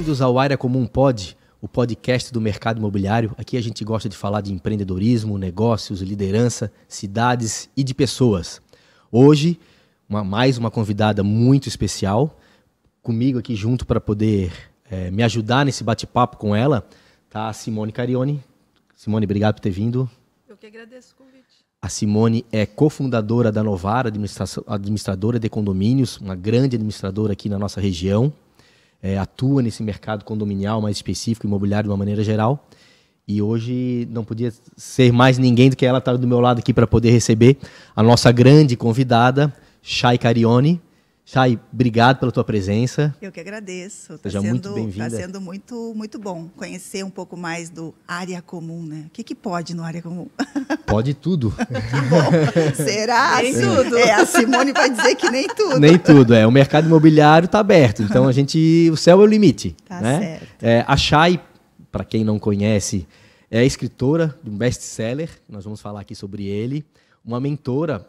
bem-vindos ao Área Comum Pod, o podcast do mercado imobiliário. Aqui a gente gosta de falar de empreendedorismo, negócios, liderança, cidades e de pessoas. Hoje, mais uma convidada muito especial, comigo aqui junto para poder me ajudar nesse bate-papo com ela, tá a Simone Carione. Simone, obrigado por ter vindo. Eu que agradeço o convite. A Simone é cofundadora da Novara, administradora de condomínios, uma grande administradora aqui na nossa região. Atua nesse mercado condominial mais específico, imobiliário de uma maneira geral. E hoje não podia ser mais ninguém do que ela estar do meu lado aqui para poder receber a nossa grande convidada, Chay Carione. Chay, obrigado pela tua presença. Eu que agradeço. Seja muito bem-vinda. Está sendo muito bom conhecer um pouco mais do Área Comum, né? O que pode no Área Comum? Pode tudo. Que bom. Será? Nem tudo. A Simone vai dizer que nem tudo. Nem tudo. O mercado imobiliário está aberto. Então, o céu é o limite. Tá né? certo. A Chay, para quem não conhece, é escritora de um best-seller. Nós vamos falar aqui sobre ele. Uma mentora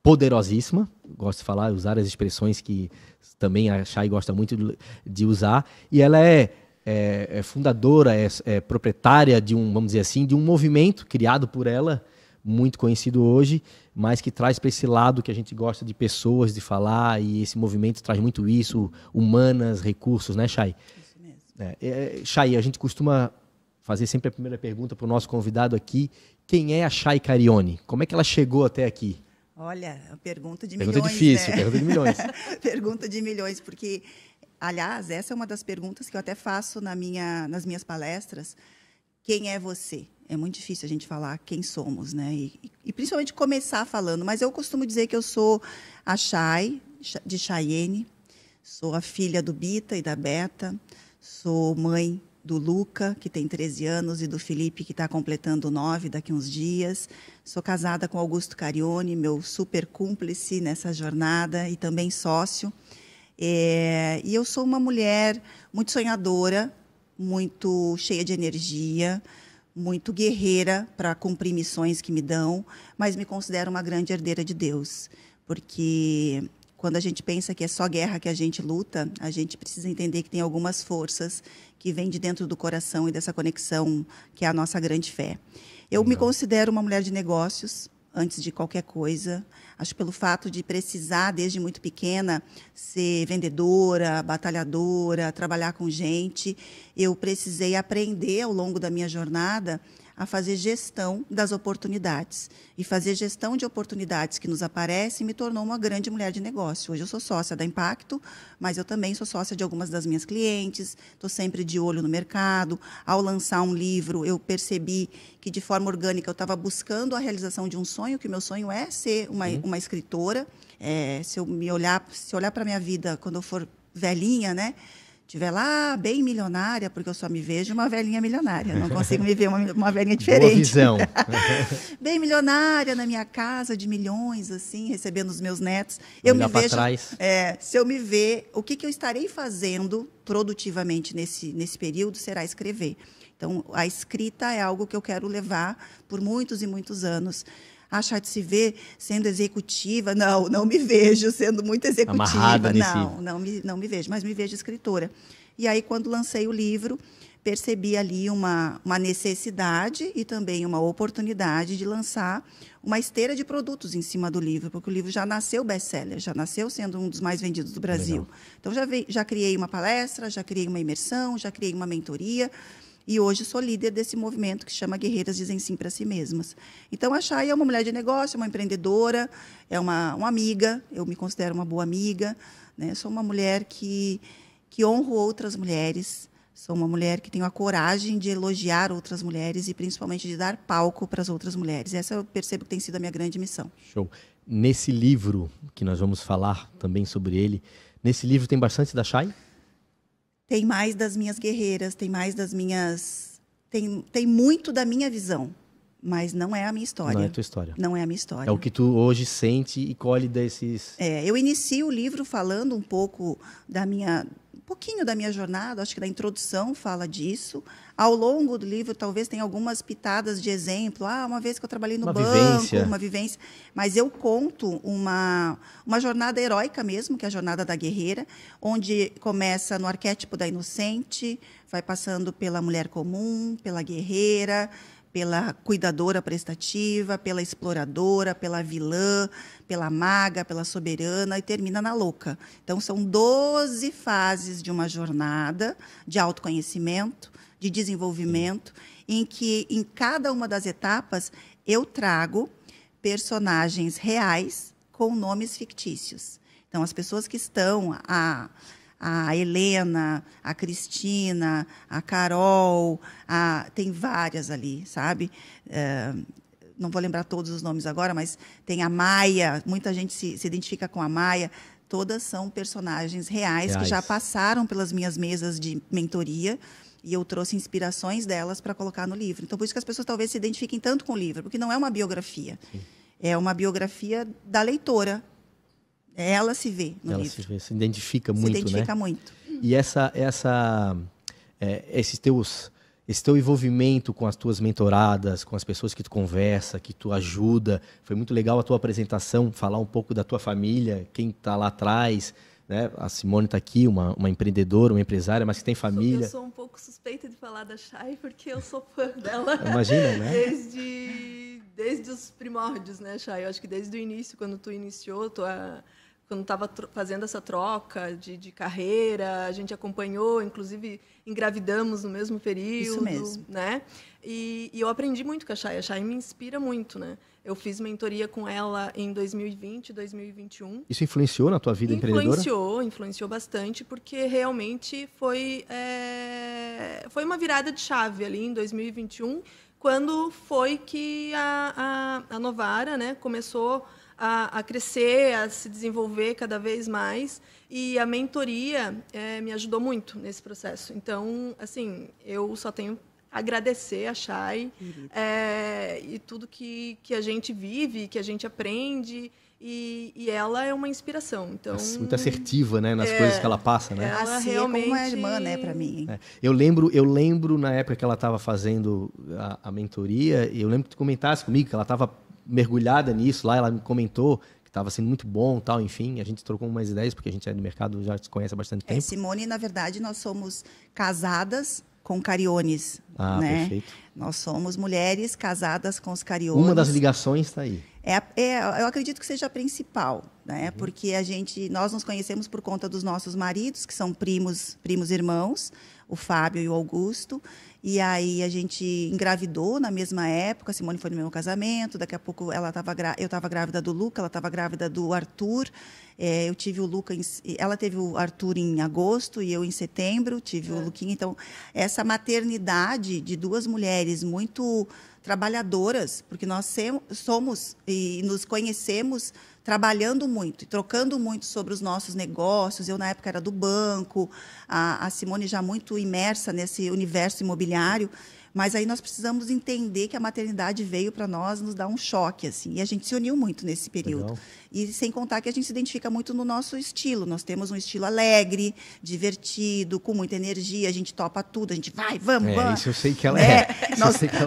poderosíssima, gosto de falar, usar as expressões que também a Chay gosta muito de usar, e ela é fundadora, proprietária de vamos dizer assim, de um movimento criado por ela, muito conhecido hoje, mas que traz para esse lado que a gente gosta de pessoas, de falar, e esse movimento traz muito isso, humanas, recursos, né, Chay? Isso mesmo. Chay, a gente costuma fazer sempre a primeira pergunta para o nosso convidado aqui, quem é a Chay Carione? Como é que ela chegou até aqui? Olha, pergunta de milhões. Pergunta difícil, né? Pergunta de milhões. Pergunta de milhões, porque, aliás, essa é uma das perguntas que eu até faço nas minhas palestras. Quem é você? É muito difícil a gente falar quem somos, né? E principalmente começar falando. Mas eu costumo dizer que eu sou a Chay, de Chayenne, sou a filha do Bita e da Beta, sou mãe do Luca, que tem 13 anos, e do Felipe, que está completando 9 daqui uns dias. Sou casada com Augusto Carione, meu super cúmplice nessa jornada e também sócio. E eu sou uma mulher muito sonhadora, muito cheia de energia, muito guerreira para cumprir missões que me dão, mas me considero uma grande herdeira de Deus, porque quando a gente pensa que é só guerra que a gente luta, a gente precisa entender que tem algumas forças que vêm de dentro do coração e dessa conexão que é a nossa grande fé. Eu me considero uma mulher de negócios, antes de qualquer coisa. Acho que pelo fato de precisar, desde muito pequena, ser vendedora, batalhadora, trabalhar com gente, eu precisei aprender ao longo da minha jornada a fazer gestão das oportunidades. E fazer gestão de oportunidades que nos aparecem me tornou uma grande mulher de negócio. Hoje eu sou sócia da Impacto, mas eu também sou sócia de algumas das minhas clientes, estou sempre de olho no mercado. Ao lançar um livro, eu percebi que, de forma orgânica, eu estava buscando a realização de um sonho, que o meu sonho é ser uma escritora. Se olhar para a minha vida quando eu for velhinha, né? Estiver lá bem milionária, porque eu só me vejo uma velhinha milionária, não consigo me ver uma velhinha diferente. Boa visão. Bem milionária, na minha casa de milhões, assim, recebendo os meus netos. Se eu me ver, o que eu estarei fazendo produtivamente nesse período será escrever. Então, a escrita é algo que eu quero levar por muitos e muitos anos. Achar de se ver sendo executiva, não me vejo sendo muito executiva. Amarrada Não me vejo, mas me vejo escritora. E aí, quando lancei o livro, percebi ali uma necessidade e também uma oportunidade de lançar uma esteira de produtos em cima do livro, porque o livro já nasceu best-seller, já nasceu sendo um dos mais vendidos do Brasil. Legal. Então, já criei uma palestra, já criei uma imersão, já criei uma mentoria. E hoje sou líder desse movimento que chama Guerreiras Dizem Sim para Si Mesmas. Então, a Chay é uma mulher de negócio, é uma empreendedora, é uma amiga, eu me considero uma boa amiga, né? Sou uma mulher que honro outras mulheres, sou uma mulher que tem a coragem de elogiar outras mulheres e, principalmente, de dar palco para as outras mulheres. Essa eu percebo que tem sido a minha grande missão. Show. Nesse livro, que nós vamos falar também sobre ele, nesse livro tem bastante da Chay? Tem mais das minhas guerreiras, tem mais das minhas... Tem muito da minha visão, mas não é a minha história. Não é a tua história. Não é a minha história. É o que tu hoje sente e colhe desses... Eu inicio o livro falando um pouco pouquinho da minha jornada, acho que da introdução fala disso. Ao longo do livro, talvez tenha algumas pitadas de exemplo. Uma vez que eu trabalhei no banco, uma vivência. Mas eu conto uma jornada heróica mesmo, que é a jornada da guerreira, onde começa no arquétipo da inocente, vai passando pela mulher comum, pela guerreira, pela cuidadora prestativa, pela exploradora, pela vilã, pela maga, pela soberana e termina na louca. Então, são 12 fases de uma jornada de autoconhecimento, de desenvolvimento, em que, em cada uma das etapas, eu trago personagens reais com nomes fictícios. Então, as pessoas que estão... A Helena, a Cristina, a Carol, tem várias ali, sabe? Não vou lembrar todos os nomes agora, mas tem a Maia, muita gente se identifica com a Maia. Todas são personagens reais que já passaram pelas minhas mesas de mentoria e eu trouxe inspirações delas para colocar no livro. Então, por isso que as pessoas talvez se identifiquem tanto com o livro, porque não é uma biografia. Sim. É uma biografia da leitora. Ela se vê no livro. Ela se identifica muito, né? Se identifica muito. E esse teu envolvimento com as tuas mentoradas, com as pessoas que tu conversa, que tu ajuda, foi muito legal a tua apresentação, falar um pouco da tua família, quem está lá atrás, né? A Simone está aqui, uma empreendedora, uma empresária, mas que tem família. Eu sou um pouco suspeita de falar da Chay, porque eu sou fã dela. Imagina, né? Desde os primórdios, né, Chay? Eu acho que desde o início, quando tu iniciou, quando estava fazendo essa troca de carreira, a gente acompanhou, inclusive engravidamos no mesmo período. Isso mesmo. Né? E eu aprendi muito com a Chay. A Chay me inspira muito, né? Eu fiz mentoria com ela em 2020, 2021. Isso influenciou na tua vida empreendedora? Influenciou bastante, porque realmente foi uma virada de chave ali em 2021, quando foi que a Novara, né, começou a crescer, a se desenvolver cada vez mais, e a mentoria me ajudou muito nesse processo. Então, assim, eu só tenho a agradecer a Chay e tudo que a gente vive, que a gente aprende, e ela é uma inspiração. Então, muito assertiva, né, nas coisas que ela passa, né? Ela realmente é como uma irmã, né, para mim. Eu lembro na época que ela estava fazendo a mentoria, eu lembro que tu comentasse comigo que ela estava mergulhada nisso lá, ela me comentou que estava sendo muito bom, tal, enfim, a gente trocou umas ideias porque a gente é do mercado, já se conhece há bastante tempo. Simone, na verdade, nós somos casadas com cariones, né? Perfeito. Nós somos mulheres casadas com os cariones. Uma das ligações está aí. Eu acredito que seja a principal, né? Porque nós nos conhecemos por conta dos nossos maridos, que são primos irmãos, o Fábio e o Augusto. E aí a gente engravidou na mesma época, a Simone foi no meu casamento, daqui a pouco eu estava grávida do Luca, ela estava grávida do Arthur. Eu tive o Luca, ela teve o Arthur em agosto e eu em setembro, tive o Luquinha. Então, essa maternidade de duas mulheres muito trabalhadoras, porque nós somos e nos conhecemos trabalhando muito e trocando muito sobre os nossos negócios. Eu, na época, era do banco, a Simone já muito imersa nesse universo imobiliário, mas aí nós precisamos entender que a maternidade veio para nós nos dar um choque, assim, e a gente se uniu muito nesse período. Legal. E sem contar que a gente se identifica muito no nosso estilo. Nós temos um estilo alegre, divertido, com muita energia, a gente topa tudo, a gente vamos. Isso eu sei que ela é.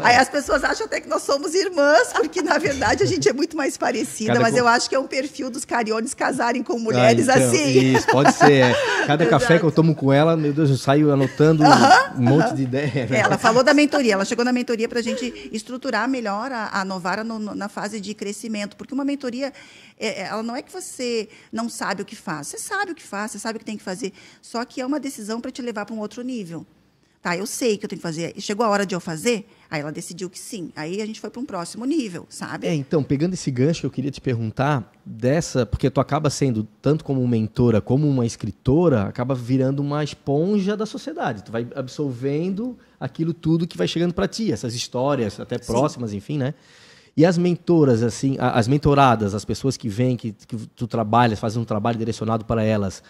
Aí as pessoas acham até que nós somos irmãs, porque, na verdade, a gente é muito mais parecida, mas eu acho que é um perfil dos cariones casarem com mulheres assim. Isso, pode ser. Cada café que eu tomo com ela, meu Deus, eu saio anotando um monte de ideia. Né? Ela falou da mentoria, ela chegou na mentoria para a gente estruturar melhor a Novara na fase de crescimento, porque uma mentoria... ela não é que você não sabe o que faz. Você sabe o que faz, você sabe o que tem que fazer. Só que é uma decisão para te levar para um outro nível. Tá, eu sei que eu tenho que fazer. Chegou a hora de eu fazer? Aí ela decidiu que sim. Aí a gente foi para um próximo nível, sabe? Então, pegando esse gancho, eu queria te perguntar porque tu acaba sendo, tanto como mentora, como uma escritora, acaba virando uma esponja da sociedade. Tu vai absorvendo aquilo tudo que vai chegando para ti, essas histórias, até próximas, enfim, né? E as mentoras, assim, as mentoradas, as pessoas que vêm, que tu trabalhas, fazes um trabalho direcionado para elas,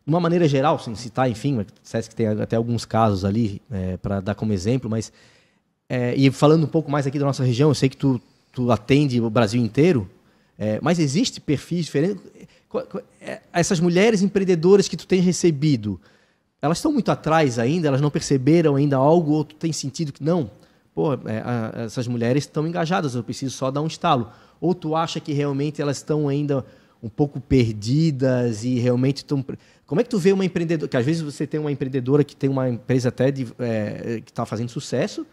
de uma maneira geral, sem citar, enfim, disseste que tem até alguns casos ali para dar como exemplo, mas e falando um pouco mais aqui da nossa região, eu sei que tu atende o Brasil inteiro, mas existe perfis diferentes? Essas mulheres empreendedoras que tu tens recebido, elas estão muito atrás ainda, elas não perceberam ainda algo, ou tu tem sentido que não, pô, essas mulheres estão engajadas, eu preciso só dar um estalo. Ou tu acha que realmente elas estão ainda um pouco perdidas e realmente estão... Como é que tu vê uma empreendedora, que às vezes você tem uma empreendedora que tem uma empresa até que está fazendo sucesso,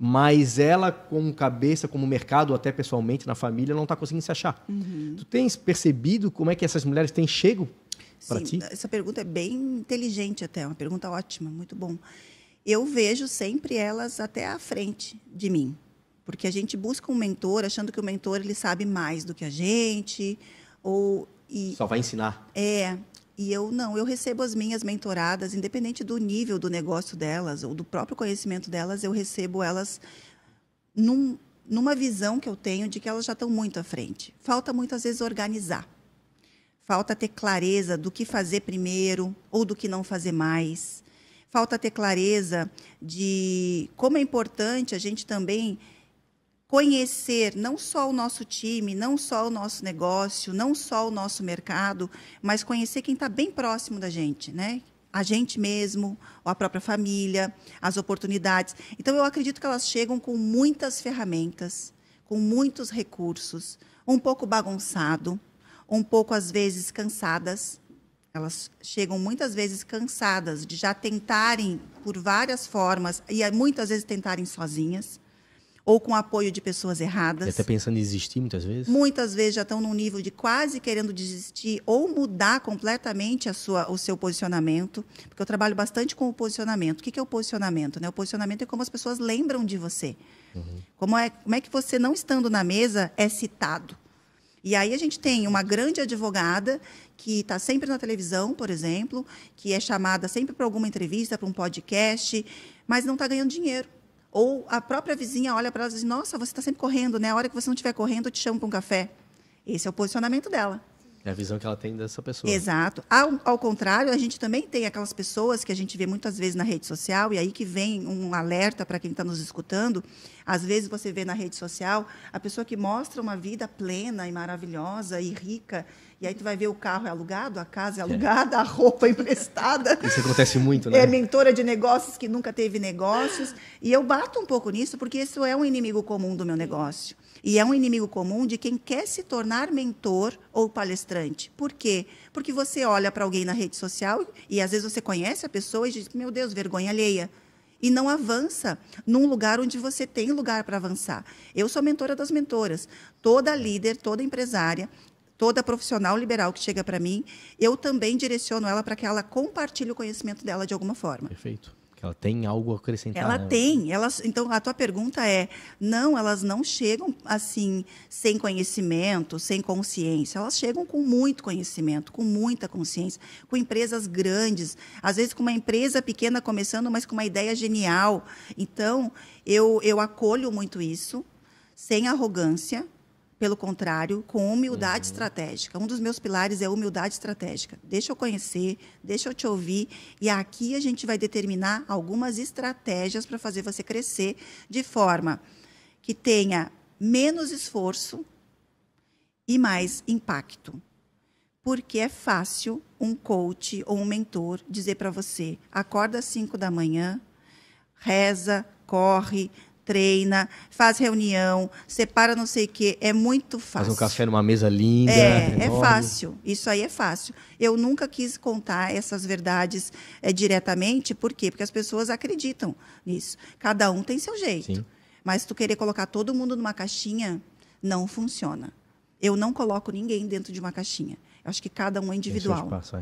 mas ela, como cabeça, como mercado, ou até pessoalmente, na família, não está conseguindo se achar. Tu tens percebido como é que essas mulheres têm chego para ti? Essa pergunta é bem inteligente até, uma pergunta ótima, muito bom. Eu vejo sempre elas até à frente de mim, porque a gente busca um mentor achando que o mentor ele sabe mais do que a gente, Só vai ensinar. E eu não, eu recebo as minhas mentoradas, independente do nível do negócio delas ou do próprio conhecimento delas, eu recebo elas numa visão que eu tenho de que elas já estão muito à frente. Falta muitas vezes organizar. Falta ter clareza do que fazer primeiro ou do que não fazer mais. Falta ter clareza de como é importante a gente também conhecer não só o nosso time, não só o nosso negócio, não só o nosso mercado, mas conhecer quem está bem próximo da gente, né? A gente mesmo, ou a própria família, as oportunidades. Então, eu acredito que elas chegam com muitas ferramentas, com muitos recursos, um pouco bagunçado, um pouco, às vezes, cansadas. Elas chegam muitas vezes cansadas de já tentarem por várias formas, e muitas vezes tentarem sozinhas, ou com apoio de pessoas erradas. E até pensando em desistir muitas vezes? Muitas vezes já estão num nível de quase querendo desistir ou mudar completamente o seu posicionamento, porque eu trabalho bastante com o posicionamento. O que é o posicionamento? Né? O posicionamento é como as pessoas lembram de você. Como é que você, não estando na mesa, é citado. E aí a gente tem uma grande advogada que está sempre na televisão, por exemplo, que é chamada sempre para alguma entrevista, para um podcast, mas não está ganhando dinheiro. Ou a própria vizinha olha para ela e diz, nossa, você está sempre correndo, né? A hora que você não estiver correndo, eu te chamo para um café. Esse é o posicionamento dela. É a visão que ela tem dessa pessoa. Exato. Ao contrário, a gente também tem aquelas pessoas que a gente vê muitas vezes na rede social, e aí que vem um alerta para quem está nos escutando. Às vezes você vê na rede social a pessoa que mostra uma vida plena e maravilhosa e rica, e aí tu vai ver o carro é alugado, a casa é alugada, a roupa é emprestada. Isso acontece muito, né? É mentora de negócios que nunca teve negócios. E eu bato um pouco nisso, porque isso é um inimigo comum do meu negócio. E é um inimigo comum de quem quer se tornar mentor ou palestrante. Por quê? Porque você olha para alguém na rede social e, às vezes, você conhece a pessoa e diz, meu Deus, vergonha alheia. E não avança num lugar onde você tem lugar para avançar. Eu sou mentora das mentoras. Toda líder, toda empresária, toda profissional liberal que chega para mim, eu também direciono ela para que ela compartilhe o conhecimento dela de alguma forma. Perfeito. Ela tem algo a acrescentar. Ela tem. Então, a tua pergunta é, não, elas não chegam assim, sem conhecimento, sem consciência. Elas chegam com muito conhecimento, com muita consciência, com empresas grandes, às vezes com uma empresa pequena começando, mas com uma ideia genial. Então, eu acolho muito isso, sem arrogância, pelo contrário, com humildade estratégica. Um dos meus pilares é a humildade estratégica. Deixa eu conhecer, deixa eu te ouvir, e aqui a gente vai determinar algumas estratégias para fazer você crescer de forma que tenha menos esforço e mais impacto. Porque é fácil um coach ou um mentor dizer para você, acorda às 5 da manhã, reza, corre, treina, faz reunião, separa não sei o quê, é muito fácil. Faz um café numa mesa linda. É fácil, isso aí é fácil. Eu nunca quis contar essas verdades diretamente, por quê? Porque as pessoas acreditam nisso. Cada um tem seu jeito. Sim. Mas tu querer colocar todo mundo numa caixinha, não funciona. Eu não coloco ninguém dentro de uma caixinha. Eu acho que cada um é individual. Espaço,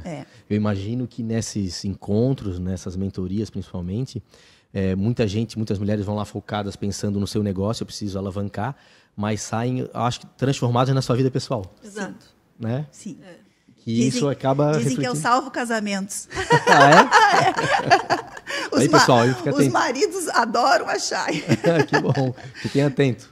Eu imagino que nesses encontros, nessas mentorias principalmente, muitas mulheres vão lá focadas pensando no seu negócio, eu preciso alavancar, mas saem, acho que transformadas na sua vida pessoal. Exato. Né? Sim. Que isso acaba Dizem refletindo. que eu salvo casamentos. Aí, pessoal, aí fica atento. Os maridos adoram a Chay. Que bom, fiquem atentos.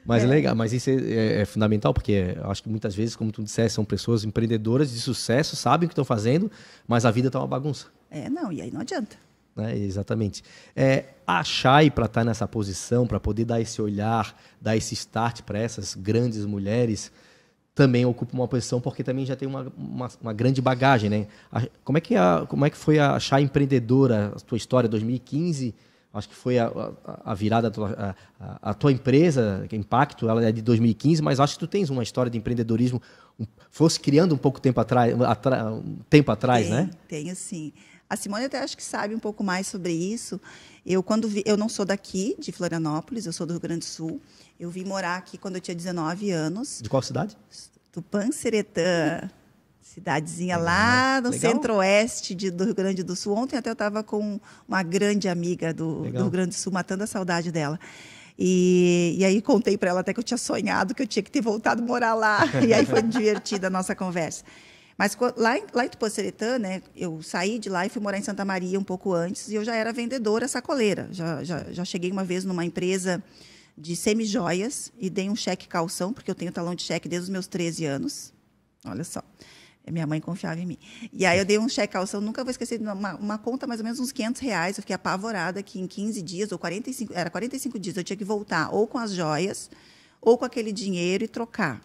Mas é legal, mas isso é fundamental, porque eu acho que muitas vezes, como tu disseste, são pessoas empreendedoras de sucesso, sabem o que estão fazendo, mas a vida está uma bagunça. E aí não adianta. Exatamente. A Chay, para estar nessa posição, para poder dar esse olhar, dar esse start para essas grandes mulheres, também ocupa uma posição porque também já tem uma grande bagagem, né? Como é que foi a Chay empreendedora, a tua história, 2015? Acho que foi a virada a tua empresa, que Impacto, ela é de 2015, mas acho que tu tens uma história de empreendedorismo, fosse criando um pouco tempo atrás, né? Tenho sim. A Simone até acho que sabe um pouco mais sobre isso. Eu não sou daqui, de Florianópolis, eu sou do Rio Grande do Sul. Eu vim morar aqui quando eu tinha 19 anos. De qual cidade? Tupã-Seretã, cidadezinha lá no centro-oeste do Rio Grande do Sul. Ontem até eu estava com uma grande amiga do Rio Grande do Sul, matando a saudade dela. E aí contei para ela até que eu tinha sonhado que eu tinha que ter voltado a morar lá. E aí foi divertida a nossa conversa. Mas lá em Tupã-Seretã, né, eu saí de lá e fui morar em Santa Maria um pouco antes, e eu já era vendedora sacoleira. Já cheguei uma vez numa empresa de semi-joias e dei um cheque calção, porque eu tenho talão de cheque desde os meus 13 anos. Olha só. Minha mãe confiava em mim. E aí eu dei um cheque calção, nunca vou esquecer, uma conta mais ou menos uns R$500. Eu fiquei apavorada que em 15 dias, ou 45 dias, eu tinha que voltar ou com as joias, ou com aquele dinheiro e trocar.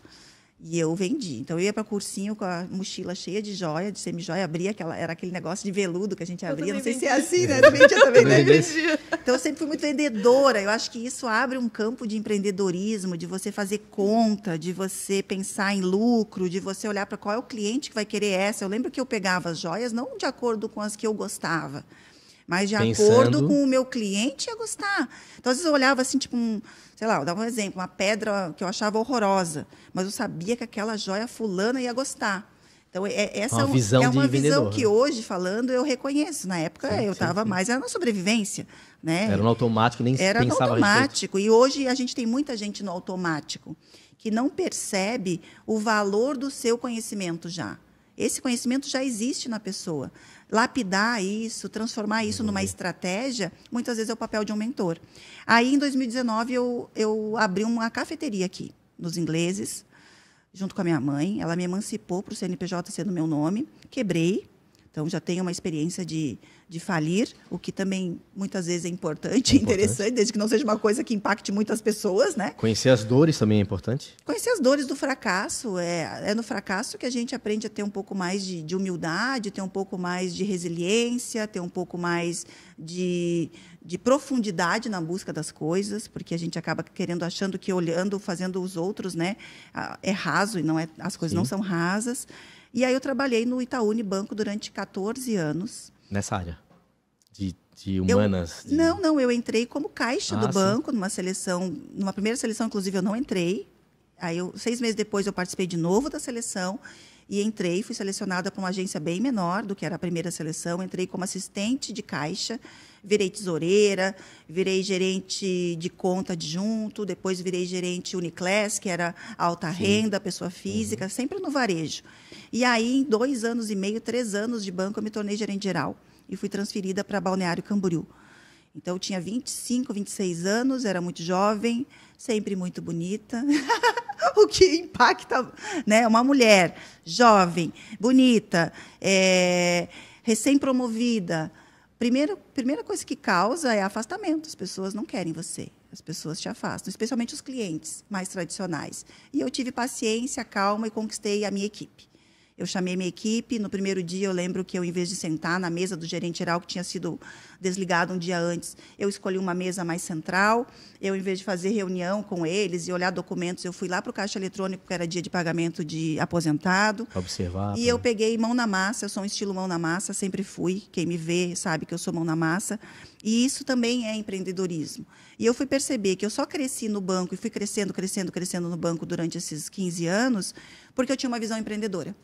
E eu vendi. Então, eu ia para cursinho com a mochila cheia de joia, de semi-joia, abria era aquele negócio de veludo que a gente abria. Não sei se é assim, né? Eu vendia também, né? Então, eu sempre fui muito vendedora. Eu acho que isso abre um campo de empreendedorismo, de você fazer conta, de você pensar em lucro, de você olhar para qual é o cliente que vai querer essa. Eu lembro que eu pegava as joias não de acordo com as que eu gostava, mas de acordo com o meu cliente ia gostar. Então, às vezes eu olhava assim, tipo, sei lá, eu dava um exemplo, uma pedra que eu achava horrorosa, mas eu sabia que aquela joia fulana ia gostar. Então, essa é uma visão que hoje, falando, eu reconheço. Na época, eu estava mais na sobrevivência. Né? Era no automático, nem era pensava no automático. E hoje a gente tem muita gente no automático que não percebe o valor do seu conhecimento já. Esse conhecimento já existe na pessoa. Lapidar isso, transformar isso numa estratégia, muitas vezes é o papel de um mentor. Aí, em 2019, eu abri uma cafeteria aqui, nos Ingleses, junto com a minha mãe. Ela me emancipou para o CNPJ ser no meu nome. Quebrei. Então, já tenho uma experiência de falir, o que também, muitas vezes, é importante, interessante, desde que não seja uma coisa que impacte muitas pessoas, né? Conhecer as dores também é importante? Conhecer as dores do fracasso. É no fracasso que a gente aprende a ter um pouco mais de humildade, ter um pouco mais de resiliência, ter um pouco mais de profundidade na busca das coisas, porque a gente acaba achando que olhando, fazendo os outros, né, é raso, e não é, as coisas não são rasas. E aí eu trabalhei no Itaú Unibanco durante 14 anos. Nessa área de humanas? Não, eu entrei como caixa do banco, numa primeira seleção, inclusive, eu não entrei. Aí, 6 meses depois, eu participei de novo da seleção e entrei, fui selecionada para uma agência bem menor do que era a primeira seleção. Entrei como assistente de caixa, virei tesoureira, virei gerente de conta adjunto, depois virei gerente Uniclass, que era alta renda, pessoa física, sempre no varejo. E aí, em 2 anos e meio, 3 anos de banco, eu me tornei gerente geral e fui transferida para Balneário Camboriú. Então, eu tinha 25, 26 anos, era muito jovem, sempre muito bonita, o que impacta, né? Uma mulher jovem, bonita, recém-promovida. Primeira coisa que causa é afastamento. As pessoas não querem você, as pessoas te afastam, especialmente os clientes mais tradicionais. E eu tive paciência, calma e conquistei a minha equipe. Eu chamei minha equipe. No primeiro dia, eu lembro que eu, em vez de sentar na mesa do gerente geral, que tinha sido desligado um dia antes, eu escolhi uma mesa mais central. Eu, em vez de fazer reunião com eles e olhar documentos, eu fui lá para o caixa eletrônico, que era dia de pagamento de aposentado. Observar. E eu peguei mão na massa. Eu sou um estilo mão na massa, sempre fui. Quem me vê sabe que eu sou mão na massa. E isso também é empreendedorismo. E eu fui perceber que eu só cresci no banco e fui crescendo no banco durante esses 15 anos, porque eu tinha uma visão empreendedora.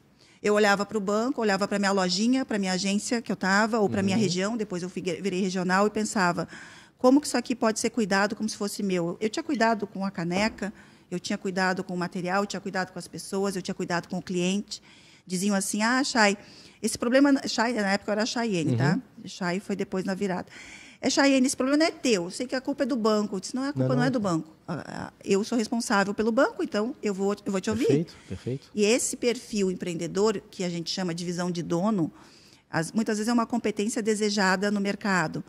Eu olhava para o banco, olhava para a minha lojinha, para a minha agência que eu estava, ou para a minha região, depois eu virei regional, e pensava, como que isso aqui pode ser cuidado como se fosse meu? Eu tinha cuidado com a caneca, eu tinha cuidado com o material, eu tinha cuidado com as pessoas, eu tinha cuidado com o cliente. Diziam assim, Chay, esse problema... Chay, na época eu era Chayenne, tá? Chay foi depois na virada. Chayenne, esse problema não é teu, eu sei que a culpa é do banco. Eu disse, não, a culpa não é do banco. Eu sou responsável pelo banco, então eu vou te ouvir. Perfeito. E esse perfil empreendedor, que a gente chama de visão de dono, muitas vezes é uma competência desejada no mercado,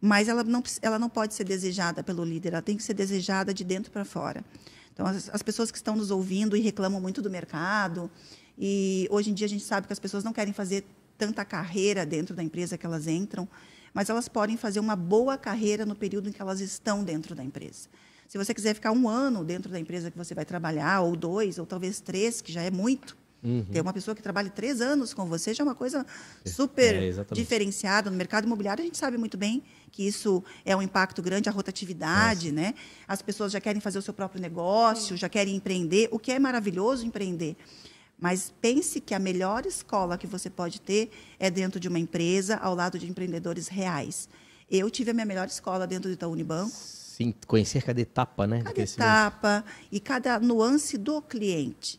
mas ela não pode ser desejada pelo líder, ela tem que ser desejada de dentro para fora. Então, as pessoas que estão nos ouvindo e reclamam muito do mercado, e hoje em dia a gente sabe que as pessoas não querem fazer tanta carreira dentro da empresa que elas entram, mas elas podem fazer uma boa carreira no período em que elas estão dentro da empresa. Se você quiser ficar 1 ano dentro da empresa que você vai trabalhar, ou 2, ou talvez 3, que já é muito, ter uma pessoa que trabalhe 3 anos com você já é uma coisa super diferenciada. No mercado imobiliário, a gente sabe muito bem que isso é um impacto grande, a rotatividade, né? As pessoas já querem fazer o seu próprio negócio, já querem empreender, o que é maravilhoso empreender. Mas pense que a melhor escola que você pode ter é dentro de uma empresa, ao lado de empreendedores reais. Eu tive a minha melhor escola dentro do Itaú Unibanco. Sim, conhecer cada etapa, né? Cada etapa e cada nuance do cliente.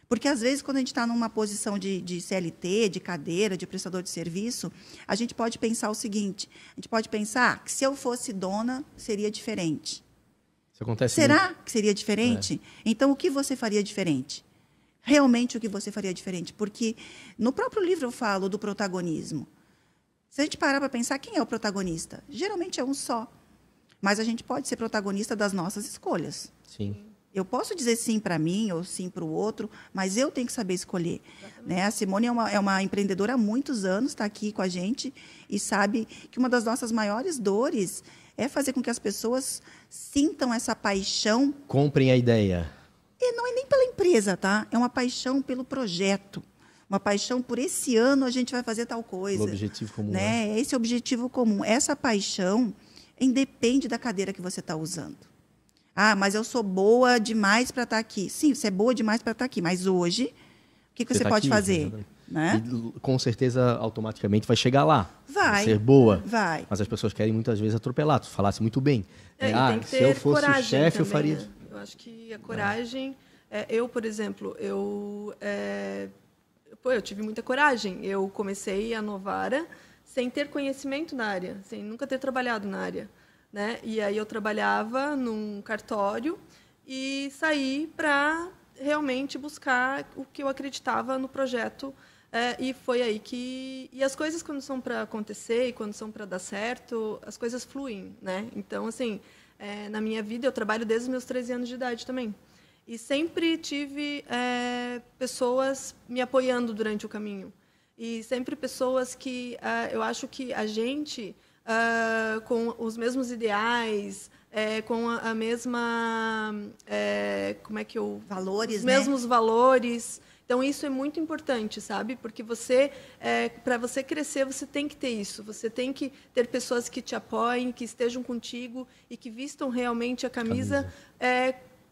Porque, às vezes, quando a gente está numa posição de CLT, de cadeira, de prestador de serviço, a gente pode pensar o seguinte, a gente pode pensar que se eu fosse dona, seria diferente. Isso acontece Será muito. que seria diferente? Então, o que você faria diferente? Realmente, o que você faria diferente? Porque, no próprio livro, eu falo do protagonismo. Se a gente parar para pensar, quem é o protagonista? Geralmente é um só. Mas a gente pode ser protagonista das nossas escolhas. Sim. Eu posso dizer sim para mim ou sim para o outro, mas eu tenho que saber escolher. Né? A Simone é uma empreendedora há muitos anos, está aqui com a gente e sabe que uma das nossas maiores dores é fazer com que as pessoas sintam essa paixão. Comprem a ideia. E não é nem pela empresa, tá? É uma paixão pelo projeto. Uma paixão por esse ano a gente vai fazer tal coisa. O objetivo comum. Né? Esse é o objetivo comum. Essa paixão independe da cadeira que você está usando. Ah, mas eu sou boa demais para estar aqui. Sim, você é boa demais para estar aqui, mas hoje, o que você pode fazer? Né? E, com certeza, automaticamente vai chegar lá. Vai. Ser boa. Vai. Mas as pessoas querem muitas vezes atropelar. Tu falasse muito bem. Tem que ter se eu fosse o chefe, eu faria. Né? Eu acho que a coragem... eu, por exemplo, eu tive muita coragem. Eu comecei a Novara sem ter conhecimento na área, sem nunca ter trabalhado na área. Né? E aí eu trabalhava num cartório e saí para realmente buscar o que eu acreditava no projeto. E foi aí que... E as coisas, quando são para acontecer e quando são para dar certo, as coisas fluem. Né? Então, assim, na minha vida, eu trabalho desde os meus 13 anos de idade também. E sempre tive pessoas me apoiando durante o caminho. E sempre pessoas que eu acho que a gente... com os mesmos ideais, com a mesma... valores, os mesmos valores. Então, isso é muito importante, sabe? Porque para você crescer, você tem que ter isso. Você tem que ter pessoas que te apoiem, que estejam contigo e que vistam realmente a camisa.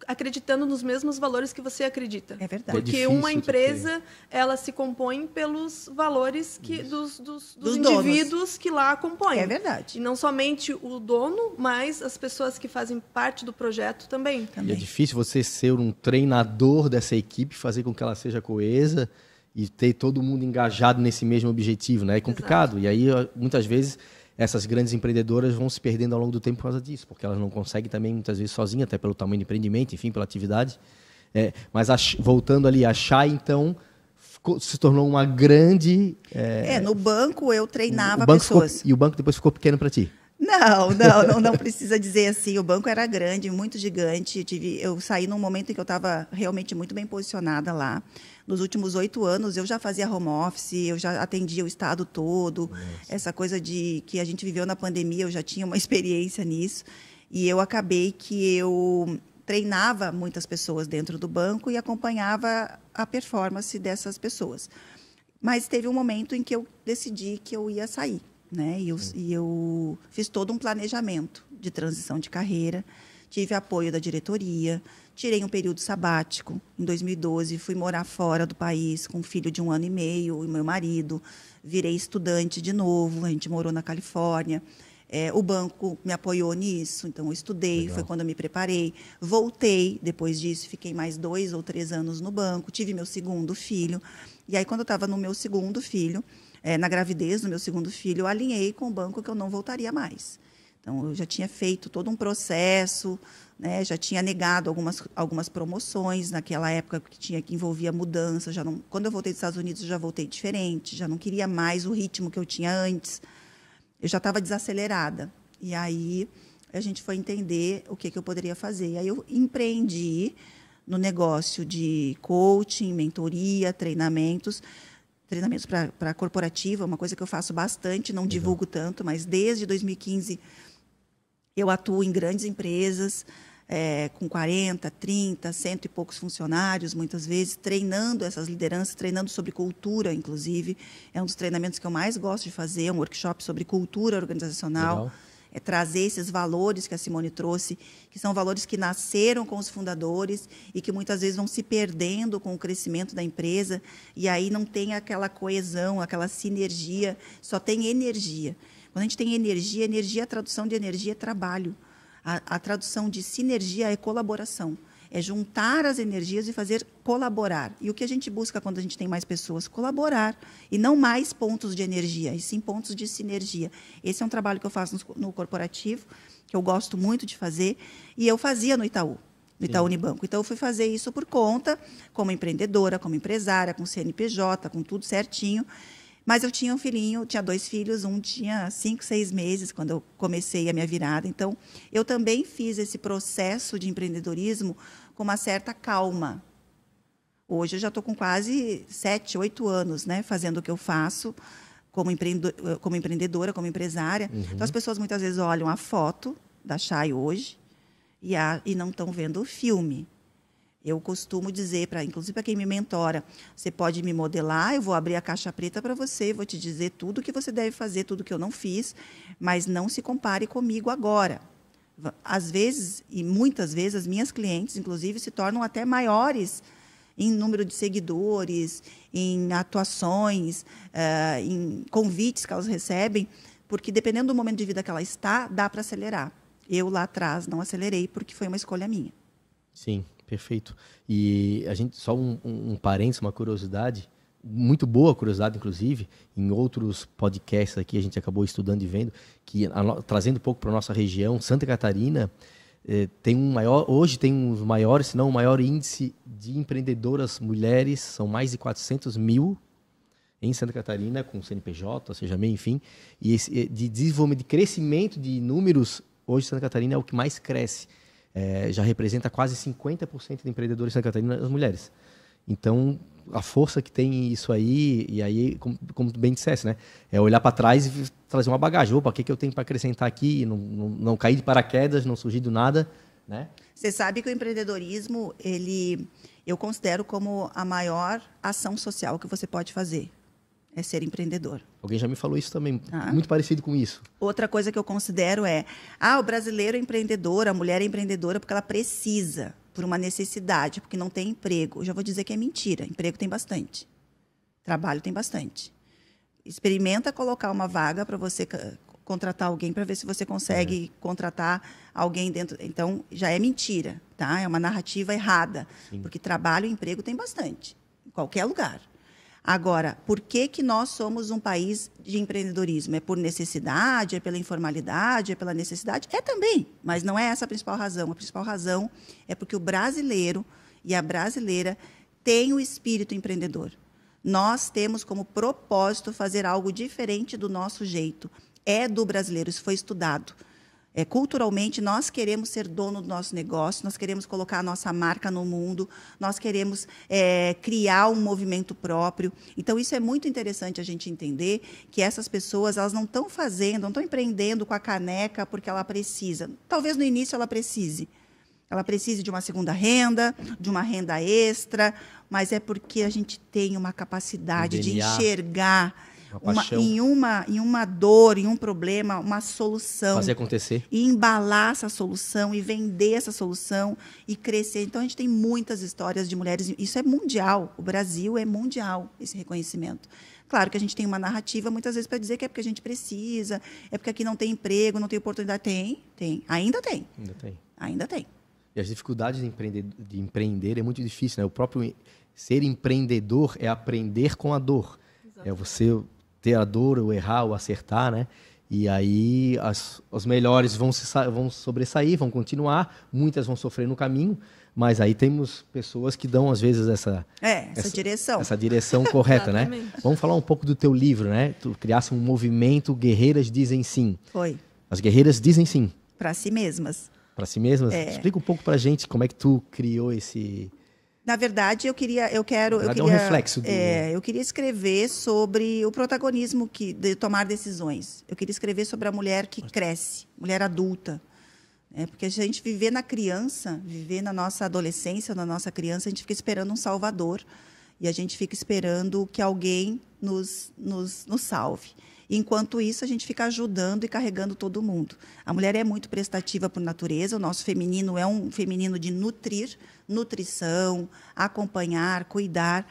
Acreditando nos mesmos valores que você acredita. É verdade. Porque uma empresa, ela se compõe pelos valores dos indivíduos que lá compõem. É verdade. E não somente o dono, mas as pessoas que fazem parte do projeto também. E é difícil você ser um treinador dessa equipe, fazer com que ela seja coesa e ter todo mundo engajado nesse mesmo objetivo, né? É complicado. Exato. E aí, muitas vezes... essas grandes empreendedoras vão se perdendo ao longo do tempo por causa disso, porque elas não conseguem também, muitas vezes, sozinhas, até pelo tamanho do empreendimento, enfim, pela atividade. Mas voltando ali, a Chay, então, se tornou uma grande... no banco eu treinava pessoas. E o banco depois ficou pequeno para ti? Não precisa dizer assim. O banco era grande, muito gigante. Eu saí num momento em que eu estava realmente muito bem posicionada lá. Nos últimos 8 anos, eu já fazia home office, eu já atendia o estado todo. Nossa. Essa coisa que a gente viveu na pandemia, eu já tinha uma experiência nisso. E eu acabei que eu treinava muitas pessoas dentro do banco e acompanhava a performance dessas pessoas. Mas teve um momento em que eu decidi que eu ia sair. Né? E eu fiz todo um planejamento de transição de carreira, tive apoio da diretoria, tirei um período sabático. Em 2012, fui morar fora do país com um filho de 1 ano e meio e meu marido. Virei estudante de novo, a gente morou na Califórnia. O banco me apoiou nisso, então eu estudei, Legal. Foi quando eu me preparei. Voltei, depois disso, fiquei mais 2 ou 3 anos no banco, tive meu segundo filho. E aí, quando eu estava no meu segundo filho... na gravidez do meu segundo filho, eu alinhei com o banco que eu não voltaria mais. Então, eu já tinha feito todo um processo, né? Já tinha negado algumas promoções naquela época que envolvia mudança. Quando eu voltei dos Estados Unidos, eu já voltei diferente, já não queria mais o ritmo que eu tinha antes. Eu já estava desacelerada. E aí, a gente foi entender o que eu poderia fazer. E aí eu empreendi no negócio de coaching, mentoria, treinamentos para corporativa, uma coisa que eu faço bastante, não divulgo tanto, mas desde 2015 eu atuo em grandes empresas, com 40, 30, 100 e poucos funcionários, muitas vezes, treinando essas lideranças, treinando sobre cultura, inclusive. É um dos treinamentos que eu mais gosto de fazer, um workshop sobre cultura organizacional. Legal. É trazer esses valores que a Simone trouxe, que são valores que nasceram com os fundadores e que muitas vezes vão se perdendo com o crescimento da empresa, e aí não tem aquela coesão, aquela sinergia, só tem energia. Quando a gente tem energia, a tradução de energia é trabalho. A tradução de sinergia é colaboração. É juntar as energias e fazer colaborar. E o que a gente busca quando a gente tem mais pessoas? Colaborar. E não mais pontos de energia, e sim pontos de sinergia. Esse é um trabalho que eu faço no corporativo, que eu gosto muito de fazer, e eu fazia no Itaú Unibanco. Então, eu fui fazer isso por conta, como empreendedora, como empresária, com CNPJ, com tudo certinho. Mas eu tinha um filhinho, tinha 2 filhos, um tinha 5, 6 meses quando eu comecei a minha virada. Então, eu também fiz esse processo de empreendedorismo com uma certa calma. Hoje eu já estou com quase 7, 8 anos, né, fazendo o que eu faço como empreendedora, como empresária. Uhum. Então, as pessoas muitas vezes olham a foto da Chay hoje e não estão vendo o filme. Eu costumo dizer, inclusive para quem me mentora, você pode me modelar, eu vou abrir a caixa preta para você, vou te dizer tudo o que você deve fazer, tudo que eu não fiz, mas não se compare comigo agora. Às vezes, e muitas vezes, as minhas clientes, inclusive, se tornam até maiores em número de seguidores, em atuações, em convites que elas recebem, porque dependendo do momento de vida que ela está, dá para acelerar. Eu, lá atrás, não acelerei, porque foi uma escolha minha. Sim. Perfeito. E a gente, só um parênteses, uma curiosidade, muito boa curiosidade, inclusive, em outros podcasts aqui a gente acabou estudando e vendo, que trazendo um pouco para a nossa região, Santa Catarina hoje tem um dos maiores, se não o maior índice de empreendedoras mulheres, são mais de 400 mil em Santa Catarina, com CNPJ, seja MEI, enfim, e de desenvolvimento, de crescimento de números, hoje Santa Catarina é o que mais cresce. Já representa quase 50% de empreendedores em Santa Catarina as mulheres. Então, a força que tem isso aí, e aí, como bem disseste, né? É olhar para trás e trazer uma bagagem. Opa, o que eu tenho para acrescentar aqui? Não cair de paraquedas, não surgir do nada, né? Você sabe que o empreendedorismo, eu considero como a maior ação social que você pode fazer. É ser empreendedor. Alguém já me falou isso também, muito parecido com isso. Outra coisa que eu considero o brasileiro é empreendedor, a mulher é empreendedora porque ela precisa, por uma necessidade, porque não tem emprego. Eu já vou dizer que é mentira, emprego tem bastante, trabalho tem bastante. Experimenta colocar uma vaga para você contratar alguém, para ver se você consegue contratar alguém dentro. Então, já é mentira, tá? É uma narrativa errada, Sim. Porque trabalho e emprego tem bastante, em qualquer lugar. Agora, por que nós somos um país de empreendedorismo? É por necessidade? É pela informalidade? É pela necessidade? É também, mas não é essa a principal razão. A principal razão é porque o brasileiro e a brasileira têm o espírito empreendedor. Nós temos como propósito fazer algo diferente do nosso jeito. É do brasileiro, isso foi estudado. Culturalmente, nós queremos ser dono do nosso negócio, nós queremos colocar a nossa marca no mundo, nós queremos criar um movimento próprio. Então, isso é muito interessante a gente entender que essas pessoas elas não estão fazendo, não estão empreendendo com a caneca porque ela precisa. Talvez no início ela precise. Ela precise de uma segunda renda, de uma renda extra, mas é porque a gente tem uma capacidade de enxergar em uma dor, em um problema, uma solução. Fazer acontecer. E embalar essa solução, e vender essa solução, e crescer. Então, a gente tem muitas histórias de mulheres. Isso é mundial. O Brasil é mundial, esse reconhecimento. Claro que a gente tem uma narrativa, muitas vezes, para dizer que é porque a gente precisa, é porque aqui não tem emprego, não tem oportunidade. Tem. Ainda tem. Ainda tem. E as dificuldades de empreender é muito difícil, né? O próprio ser empreendedor é aprender com a dor. Exatamente. É você ter a dor, o errar, o acertar, né? E aí os melhores vão sobressair, vão continuar, muitas vão sofrer no caminho, mas aí temos pessoas que dão, às vezes, essa direção. Essa direção correta, né? Vamos falar um pouco do teu livro, né? Tu criasse um movimento Guerreiras Dizem Sim. Foi. As guerreiras dizem sim. Para si mesmas. Para si mesmas? Explica um pouco para a gente como é que tu criou esse... Na verdade, eu queria um reflexo eu queria escrever sobre o protagonismo de tomar decisões. Eu queria escrever sobre a mulher que cresce, mulher adulta. Porque a gente viver na criança, viver na nossa adolescência, na nossa criança, a gente fica esperando um salvador. E a gente fica esperando que alguém nos salve. Enquanto isso, a gente fica ajudando e carregando todo mundo. A mulher é muito prestativa por natureza. O nosso feminino é um feminino de nutrir, nutrição, acompanhar, cuidar.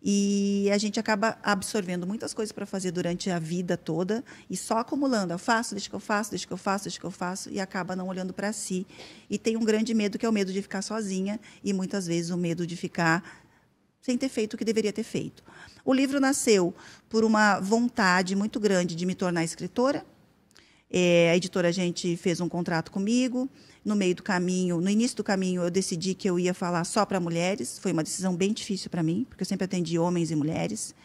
E a gente acaba absorvendo muitas coisas para fazer durante a vida toda e só acumulando. Eu faço, deixa que eu faço, deixa que eu faço, deixa que eu faço, e acaba não olhando para si. E tem um grande medo, que é o medo de ficar sozinha, e muitas vezes o medo de ficar sem ter feito o que deveria ter feito. O livro nasceu por uma vontade muito grande de me tornar escritora. A editora Gente fez um contrato comigo. No meio do caminho, no início do caminho, eu decidi que eu ia falar só para mulheres. Foi uma decisão bem difícil para mim, porque eu sempre atendi homens e mulheres.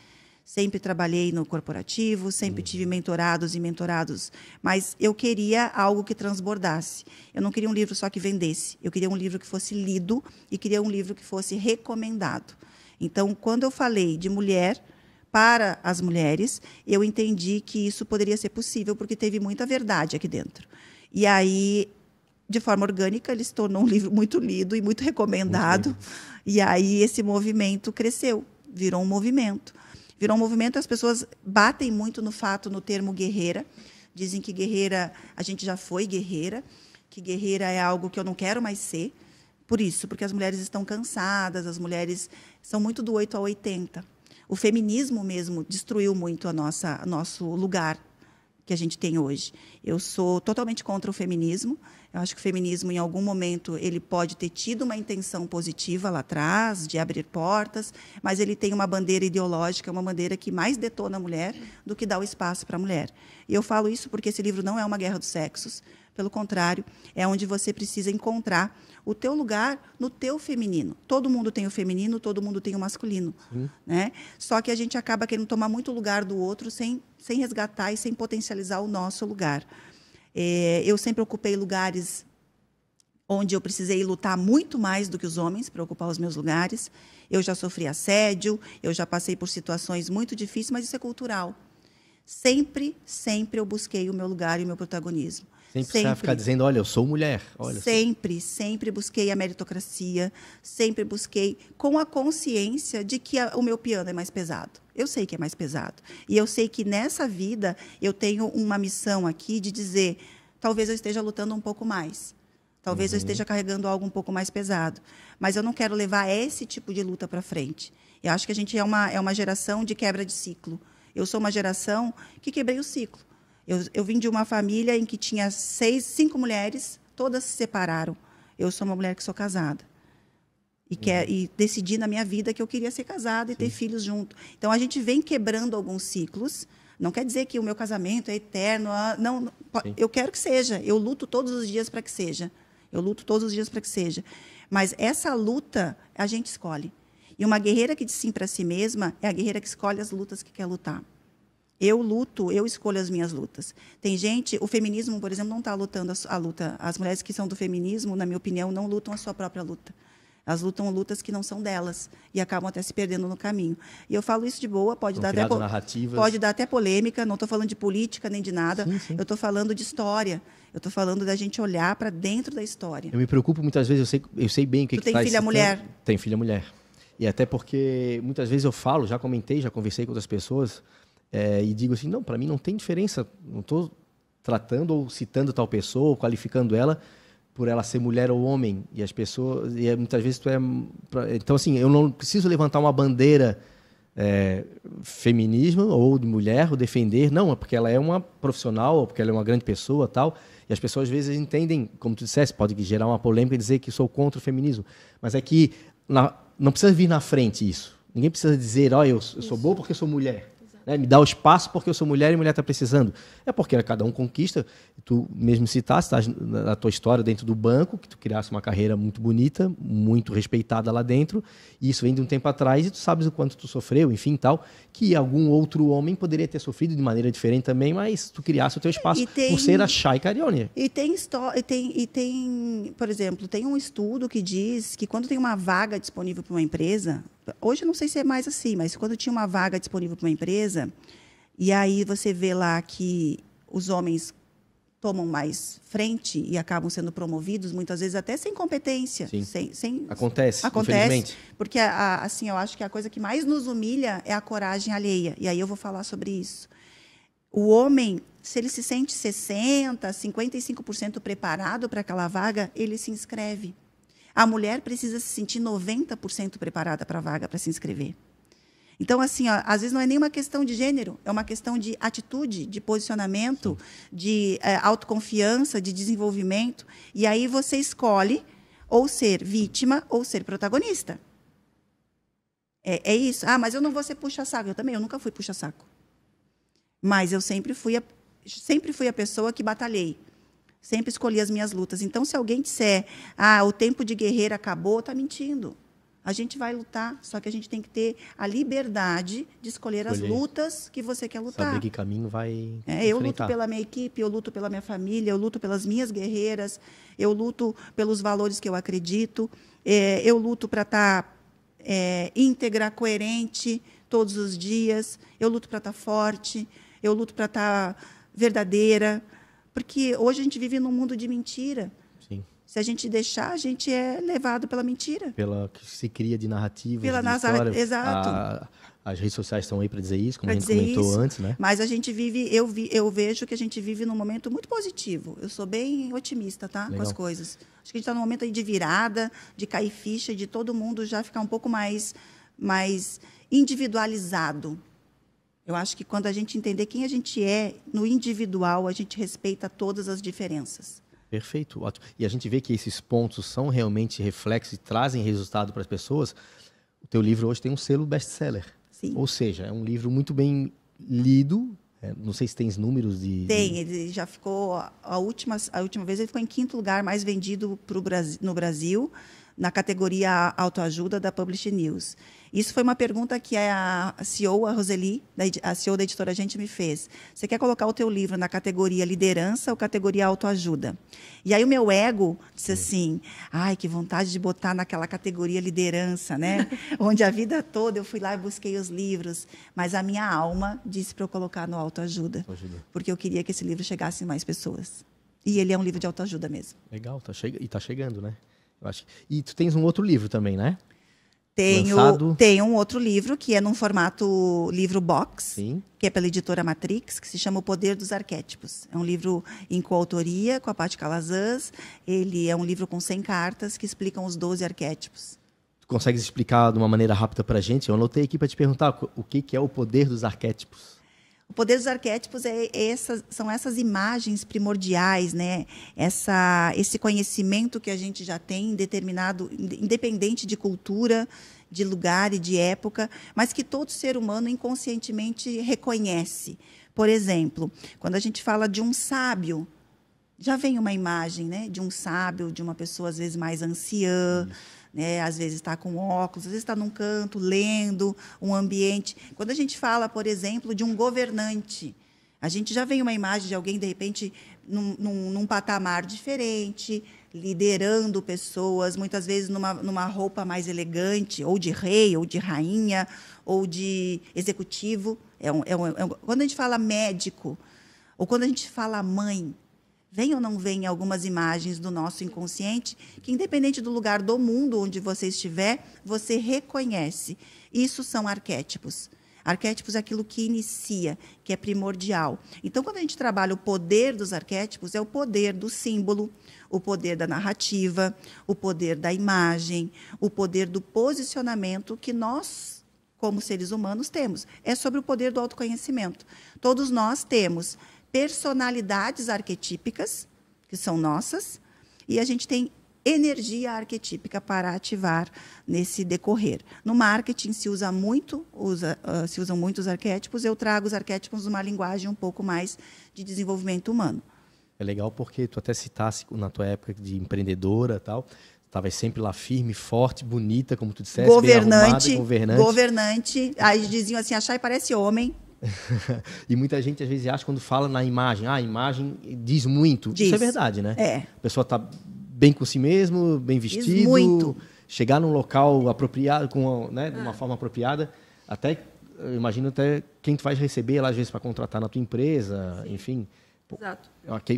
Sempre trabalhei no corporativo, sempre tive mentorados e mentorados, mas eu queria algo que transbordasse. Eu não queria um livro só que vendesse. Eu queria um livro que fosse lido e queria um livro que fosse recomendado. Então, quando eu falei de mulher para as mulheres, eu entendi que isso poderia ser possível, porque teve muita verdade aqui dentro. E aí, de forma orgânica, ele se tornou um livro muito lido e muito recomendado. E aí, esse movimento cresceu, virou um movimento. Virou um movimento, as pessoas batem muito no termo guerreira. Dizem que guerreira, a gente já foi guerreira, que guerreira é algo que eu não quero mais ser. Por isso, porque as mulheres estão cansadas, as mulheres são muito do 8 a 80. O feminismo mesmo destruiu muito nosso lugar que a gente tem hoje. Eu sou totalmente contra o feminismo. Eu acho que o feminismo, em algum momento, ele pode ter tido uma intenção positiva lá atrás, de abrir portas, mas ele tem uma bandeira ideológica, uma bandeira que mais detona a mulher do que dá o espaço para a mulher. E eu falo isso porque esse livro não é uma guerra dos sexos. Pelo contrário, é onde você precisa encontrar o teu lugar no teu feminino. Todo mundo tem o feminino, todo mundo tem o masculino. Né? Só que a gente acaba querendo tomar muito lugar do outro sem resgatar e sem potencializar o nosso lugar. Eu sempre ocupei lugares onde eu precisei lutar muito mais do que os homens para ocupar os meus lugares. Eu já sofri assédio, eu já passei por situações muito difíceis, mas isso é cultural. Sempre eu busquei o meu lugar e o meu protagonismo. Sempre precisa ficar dizendo, olha, eu sou mulher. Olha, sempre busquei a meritocracia, sempre busquei com a consciência de que o meu piano é mais pesado. Eu sei que é mais pesado. E eu sei que nessa vida eu tenho uma missão aqui de dizer, talvez eu esteja lutando um pouco mais. Talvez eu esteja carregando algo um pouco mais pesado. Mas eu não quero levar esse tipo de luta para frente. Eu acho que a gente é uma geração de quebra de ciclo. Eu sou uma geração que quebrei o ciclo. Eu vim de uma família em que tinha 5 mulheres, todas se separaram. Eu sou uma mulher que sou casada. E decidi na minha vida que eu queria ser casada e ter filhos junto. Então, a gente vem quebrando alguns ciclos. Não quer dizer que o meu casamento é eterno. Não, eu quero que seja. Eu luto todos os dias para que seja. Mas essa luta, a gente escolhe. E uma guerreira que diz sim para si mesma é a guerreira que escolhe as lutas que quer lutar. Eu luto, eu escolho as minhas lutas. Tem gente, o feminismo, por exemplo, não está lutando a luta. As mulheres que são do feminismo, na minha opinião, não lutam a sua própria luta. Elas lutam lutas que não são delas e acabam até se perdendo no caminho. E eu falo isso de boa, pode dar até polêmica, não estou falando de política nem de nada. Sim. Eu estou falando de história. Eu estou falando da gente olhar para dentro da história. Eu me preocupo muitas vezes, eu sei bem o que tu tem filha mulher? Tem filha mulher. E até porque muitas vezes eu falo, já comentei, já conversei com outras pessoas, e digo assim, não, para mim não tem diferença, não estou tratando ou citando tal pessoa, ou qualificando ela por ela ser mulher ou homem. E as pessoas, muitas vezes então assim, eu não preciso levantar uma bandeira feminismo ou de mulher, ou defender, não, é porque ela é uma profissional, ou porque ela é uma grande pessoa, tal. E as pessoas às vezes entendem, como tu disseste, pode gerar uma polêmica e dizer que sou contra o feminismo, mas é que não precisa vir na frente isso. Ninguém precisa dizer, eu sou boa porque sou mulher. Exato. Né? Me dá o espaço porque eu sou mulher e mulher está precisando. É porque cada um conquista. Tu mesmo citaste, tá, na tua história dentro do banco, que tu criasse uma carreira muito bonita, muito respeitada lá dentro, e isso vem de um tempo atrás e tu sabes o quanto tu sofreu, enfim, tal, que algum outro homem poderia ter sofrido de maneira diferente também, mas tu criasse o teu espaço por ser a Chay Carione. E tem, por exemplo, tem um estudo que diz que quando tem uma vaga disponível para uma empresa, hoje eu não sei se é mais assim, mas quando tinha uma vaga disponível para uma empresa, e aí você vê lá que os homens tomam mais frente e acabam sendo promovidos, muitas vezes até sem competência. Acontece, infelizmente. Porque, assim, eu acho que a coisa que mais nos humilha é a coragem alheia. E aí eu vou falar sobre isso. O homem, se ele se sente 60%, 55% preparado para aquela vaga, ele se inscreve. A mulher precisa se sentir 90% preparada para a vaga, para se inscrever. Então, assim, ó, às vezes não é nem uma questão de gênero, é uma questão de atitude, de posicionamento, de autoconfiança, de desenvolvimento. E aí você escolhe ou ser vítima ou ser protagonista. É isso. Ah, mas eu não vou ser puxa-saco. Eu nunca fui puxa-saco. Mas eu sempre fui a pessoa que batalhei. Sempre escolhi as minhas lutas. Então, se alguém disser, o tempo de guerreira acabou, está mentindo. A gente vai lutar, só que a gente tem que ter a liberdade de escolher as lutas que você quer lutar. Saber que caminho vai eu luto pela minha equipe, eu luto pela minha família, eu luto pelas minhas guerreiras, eu luto pelos valores que eu acredito, eu luto para estar íntegra, coerente todos os dias, eu luto para estar forte, eu luto para estar verdadeira, porque hoje a gente vive num mundo de mentira. Sim. Se a gente deixar, a gente é levado pela mentira. Pela que se cria de narrativa, de história. Exato. As redes sociais estão aí para dizer isso, como a gente comentou antes, né? Mas a gente vive, eu vejo que a gente vive num momento muito positivo. Eu sou bem otimista, tá? Legal. Com as coisas. Acho que a gente está num momento aí de virada, de cair ficha, de todo mundo já ficar um pouco mais individualizado. Eu acho que quando a gente entender quem a gente é no individual, a gente respeita todas as diferenças. Perfeito, ótimo. E a gente vê que esses pontos são realmente reflexos e trazem resultado para as pessoas. O teu livro hoje tem um selo best-seller. Sim. Ou seja, é um livro muito bem lido. Não sei se tens números de... Tem, ele já ficou... A última vez ele ficou em 5º lugar mais vendido no Brasil, na categoria autoajuda da Publish News. Isso foi uma pergunta que a CEO, a Roseli, a CEO da Editora Gente, me fez. Você quer colocar o teu livro na categoria liderança ou categoria autoajuda? E aí o meu ego disse assim, que vontade de botar naquela categoria liderança, né? Onde a vida toda eu fui lá e busquei os livros, mas a minha alma disse para eu colocar no autoajuda, porque eu queria que esse livro chegasse em mais pessoas. E ele é um livro de autoajuda mesmo. Legal, e está chegando, né? Eu acho. E tu tens um outro livro também, né? Tenho um outro livro, que é num formato livro box, Sim. que é pela editora Matrix, que se chama O Poder dos Arquétipos. É um livro em coautoria com a Paty Calazans. Ele é um livro com 100 cartas que explicam os 12 arquétipos. Tu consegues explicar de uma maneira rápida para a gente? Eu anotei aqui para te perguntar o que é o poder dos arquétipos. O poder dos arquétipos são essas imagens primordiais, né? Esse conhecimento que a gente já tem determinado, independente de cultura, de lugar e de época, mas que todo ser humano inconscientemente reconhece. Por exemplo, quando a gente fala de um sábio, já vem uma imagem, né, de um sábio, de uma pessoa às vezes mais anciã, né, às vezes está com óculos, às vezes está num canto, lendo, um ambiente. Quando a gente fala, por exemplo, de um governante, a gente já vem uma imagem de alguém, de repente, num patamar diferente, liderando pessoas, muitas vezes numa roupa mais elegante, ou de rei, ou de rainha, ou de executivo. Quando a gente fala médico, ou quando a gente fala mãe, vem ou não vem algumas imagens do nosso inconsciente que, independente do lugar do mundo onde você estiver, você reconhece. Isso são arquétipos. Arquétipos é aquilo que inicia, que é primordial. Então, quando a gente trabalha o poder dos arquétipos, é o poder do símbolo, o poder da narrativa, o poder da imagem, o poder do posicionamento que nós, como seres humanos, temos. É sobre o poder do autoconhecimento. Todos nós temos personalidades arquetípicas, que são nossas, e a gente tem energia arquetípica para ativar nesse decorrer. No marketing se usam muito os arquétipos, eu trago os arquétipos numa linguagem um pouco mais de desenvolvimento humano. É legal porque tu até citasse na tua época de empreendedora e tal, estava sempre lá firme, forte, bonita, como tu disseste, governante, bem arrumada, governante. Aí diziam assim, a Chay parece homem. E muita gente às vezes acha quando fala na imagem, a imagem diz muito. Diz. Isso é verdade, né? É. A pessoa está bem com si mesmo, bem vestido, muito. Chegar num local apropriado, de uma forma apropriada, até, eu imagino até quem tu vai receber lá às vezes para contratar na tua empresa, enfim. Exato.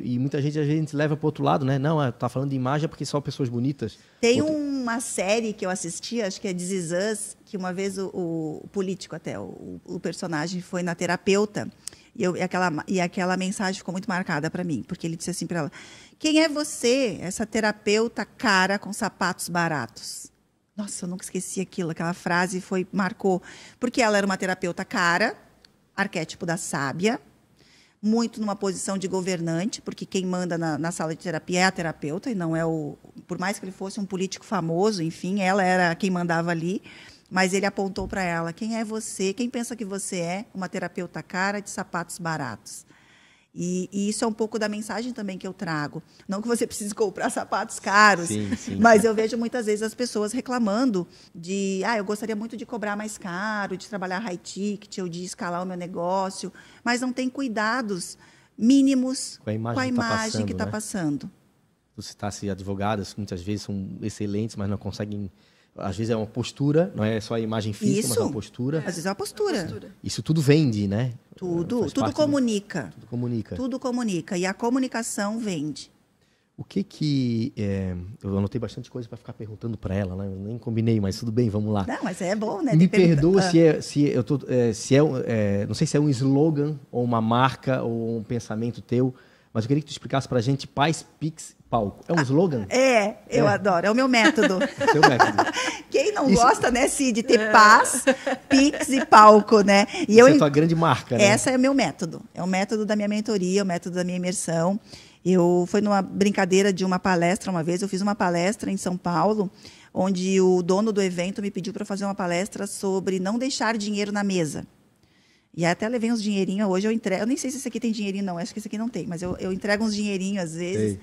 E muita gente às vezes leva para o outro lado, né? Não, tá falando de imagem porque só pessoas bonitas. Tem uma série que eu assisti, acho que é This Is Us, que uma vez o político até, o personagem foi na terapeuta e aquela mensagem ficou muito marcada para mim, porque ele disse assim para ela, quem é você, essa terapeuta cara com sapatos baratos? Nossa, eu nunca esqueci aquela frase marcou, porque ela era uma terapeuta cara, arquétipo da sábia, muito numa posição de governante, porque quem manda na sala de terapia é a terapeuta, e não é por mais que ele fosse um político famoso, enfim, ela era quem mandava ali, mas ele apontou para ela, quem é você, quem pensa que você é uma terapeuta cara de sapatos baratos? E isso é um pouco da mensagem também que eu trago. Não que você precise comprar sapatos caros, sim. mas eu vejo muitas vezes as pessoas reclamando de eu gostaria muito de cobrar mais caro, de trabalhar high ticket, ou de escalar o meu negócio, mas não tem cuidados mínimos com a imagem que está passando. Tu citasse advogadas, que muitas vezes são excelentes, mas não conseguem... Às vezes é uma postura, não é só a imagem física, mas é uma postura. Às vezes é uma postura. Isso tudo vende, né? Tudo comunica. Tudo comunica. Tudo comunica. E a comunicação vende. O que eu anotei bastante coisa para ficar perguntando para ela, né? Eu nem combinei, mas tudo bem, vamos lá. Não, mas é bom, né? Me perdoa não sei se é um slogan ou uma marca ou um pensamento teu, mas eu queria que tu explicasse para a gente Paz, Pix, Palco. É um slogan? Eu adoro. É o meu método. Seu método. Quem não gosta, né, Cid, de ter paz, Pix e palco, né? E essa é a tua grande marca, né? Essa é o meu método. É o método da minha mentoria, o método da minha imersão. Foi numa brincadeira de uma palestra uma vez. Eu fiz uma palestra em São Paulo, onde o dono do evento me pediu para fazer uma palestra sobre não deixar dinheiro na mesa. E até levei uns dinheirinhos. Hoje eu entrego. Eu nem sei se esse aqui tem dinheirinho, não. Acho que esse aqui não tem. Mas eu entrego uns dinheirinhos às vezes.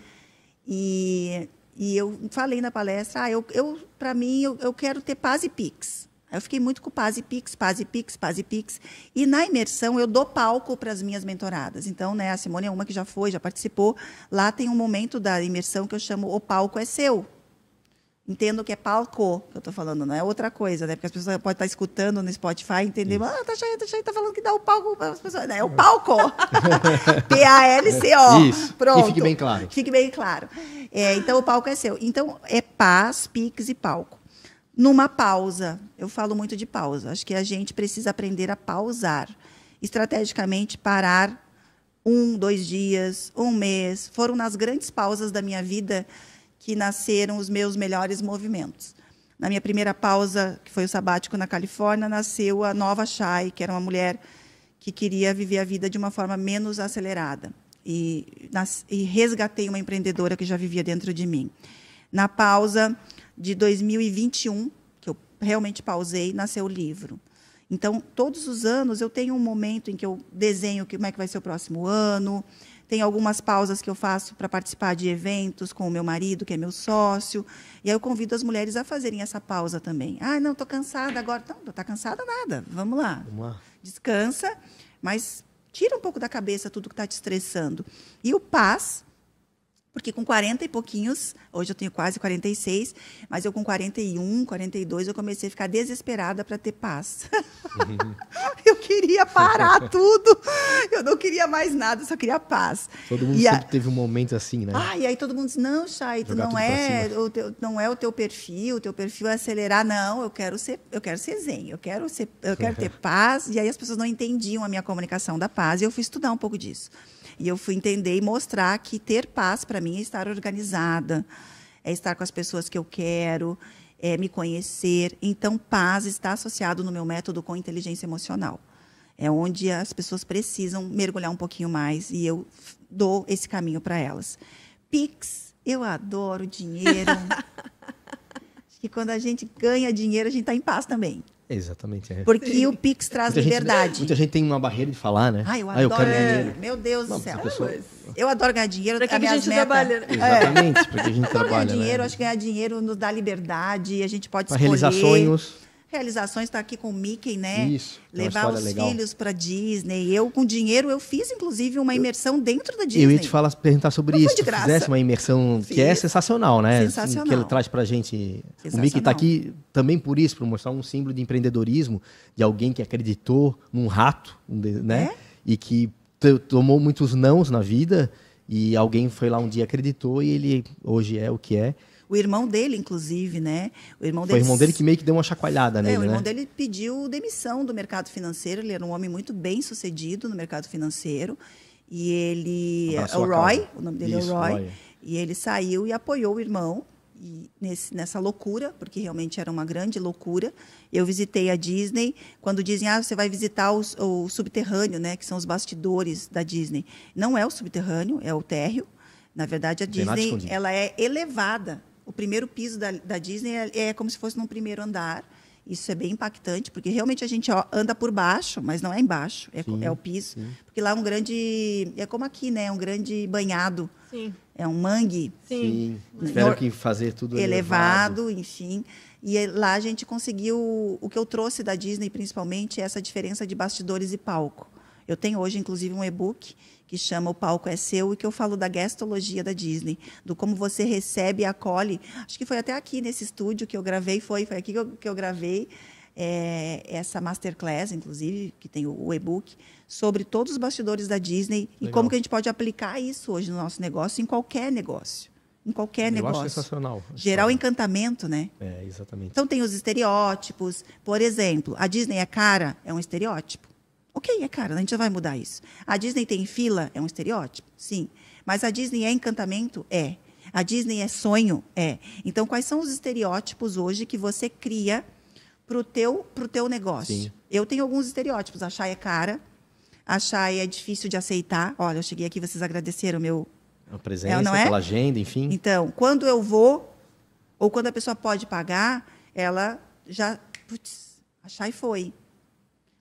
E eu falei na palestra, para mim, eu quero ter paz e Pix. Eu fiquei muito com paz e Pix, paz e Pix, paz e Pix. E na imersão, eu dou palco para as minhas mentoradas. Então, né, a Simone é uma que já participou. Lá tem um momento da imersão que eu chamo O Palco é Seu. Entendo que é palco que eu estou falando, não é outra coisa, né? Porque as pessoas podem estar escutando no Spotify e entender, tá falando que dá o palco para as pessoas. Não, é o palco. P-A-L-C-O. Isso. Pronto. E fique bem claro. Fique bem claro. Então, o palco é seu. Então, é paz, Pix e palco. Numa pausa, eu falo muito de pausa. Acho que a gente precisa aprender a pausar. Estrategicamente, parar 1, 2 dias, 1 mês. Foram nas grandes pausas da minha vida que nasceram os meus melhores movimentos. Na minha primeira pausa, que foi o sabático na Califórnia, nasceu a nova Chay, que era uma mulher que queria viver a vida de uma forma menos acelerada. E resgatei uma empreendedora que já vivia dentro de mim. Na pausa de 2021, que eu realmente pausei, nasceu o livro. Então, todos os anos, eu tenho um momento em que eu desenho como é que vai ser o próximo ano. Tem algumas pausas que eu faço para participar de eventos com o meu marido, que é meu sócio. E aí eu convido as mulheres a fazerem essa pausa também. Não, estou cansada agora. Não está cansada nada. Vamos lá. Descansa, mas tira um pouco da cabeça tudo que está te estressando. E o paz, porque com 40 e pouquinhos, hoje eu tenho quase 46, mas eu com 41, 42, eu comecei a ficar desesperada para ter paz. Eu queria parar tudo. Eu não queria mais nada, só queria paz. Todo mundo sempre teve um momento assim, né? E aí todo mundo diz, não, Chay, não é o teu perfil é acelerar. Não, eu quero ser zen, eu quero ter paz. E aí as pessoas não entendiam a minha comunicação da paz, e eu fui estudar um pouco disso. E eu fui entender e mostrar que ter paz, para mim, é estar organizada, é estar com as pessoas que eu quero, é me conhecer. Então, paz está associado no meu método com inteligência emocional. É onde as pessoas precisam mergulhar um pouquinho mais e eu dou esse caminho para elas. Pix Eu adoro dinheiro. Acho que quando a gente ganha dinheiro, a gente está em paz também. Exatamente. Porque o Pix traz liberdade. Muita gente tem uma barreira de falar, né? Eu adoro dinheiro. Meu Deus do céu. Pessoa... Eu adoro ganhar dinheiro. Para que a gente trabalha, né? Exatamente, porque a gente trabalha. Ganhar dinheiro, né? acho que ganhar dinheiro nos dá liberdade, a gente pode pra escolher. Realizar sonhos. Realizações, está aqui com o Mickey, né? Isso. Levar os filhos para Disney. Eu, com dinheiro, eu fiz, inclusive, uma imersão dentro da Disney. Eu ia te perguntar sobre isso. De graça. Tu fizesse uma imersão que é sensacional, né? Sensacional. Que ele traz pra gente. O Mickey está aqui também por isso, para mostrar um símbolo de empreendedorismo, de alguém que acreditou num rato, né? E que tomou muitos nãos na vida, e alguém foi lá um dia, acreditou, e ele hoje é o que é. O irmão dele, inclusive, né? Foi o irmão dele que meio que deu uma chacoalhada nele, o irmão né? dele pediu demissão do mercado financeiro. Ele era um homem muito bem sucedido no mercado financeiro. E ele... É o Roy, o nome dele é o Roy. E ele saiu e apoiou o irmão nessa loucura, porque realmente era uma grande loucura. Eu visitei a Disney. Quando dizem, você vai visitar o subterrâneo, né? Que são os bastidores da Disney. Não é o subterrâneo, é o térreo. Na verdade, a Disney ela é elevada. O primeiro piso da Disney é como se fosse num primeiro andar. Isso é bem impactante, porque realmente a gente anda por baixo, mas não é embaixo, é o piso. Sim. Porque lá é um grande... É como aqui, né? É um grande banhado. Sim. É um mangue. Sim. Tiveram que fazer tudo elevado, enfim. E lá a gente conseguiu... O que eu trouxe da Disney, principalmente, é essa diferença de bastidores e palco. Eu tenho hoje, inclusive, um e-book que chama O Palco é Seu, e que eu falo da guestologia da Disney, do como você recebe e acolhe. Acho que foi até aqui nesse estúdio que eu gravei, foi aqui que eu gravei essa masterclass, inclusive, que tem o e-book, sobre todos os bastidores da Disney. Legal. E como que a gente pode aplicar isso hoje no nosso negócio, em qualquer negócio. Em qualquer negócio. Eu acho sensacional. Gerar o encantamento, né? Exatamente. Então, tem os estereótipos. Por exemplo, a Disney é cara? É um estereótipo. Ok, é cara, a gente já vai mudar isso. A Disney tem fila? É um estereótipo? Sim. Mas a Disney é encantamento? É. A Disney é sonho? É. Então, quais são os estereótipos hoje que você cria para o teu negócio? Sim. Eu tenho alguns estereótipos. A Chay é cara. A Chay é difícil de aceitar. Olha, eu cheguei aqui, vocês agradeceram a presença, pela agenda, enfim. Então, quando eu vou, ou quando a pessoa pode pagar, ela já... Putz, a Chay foi.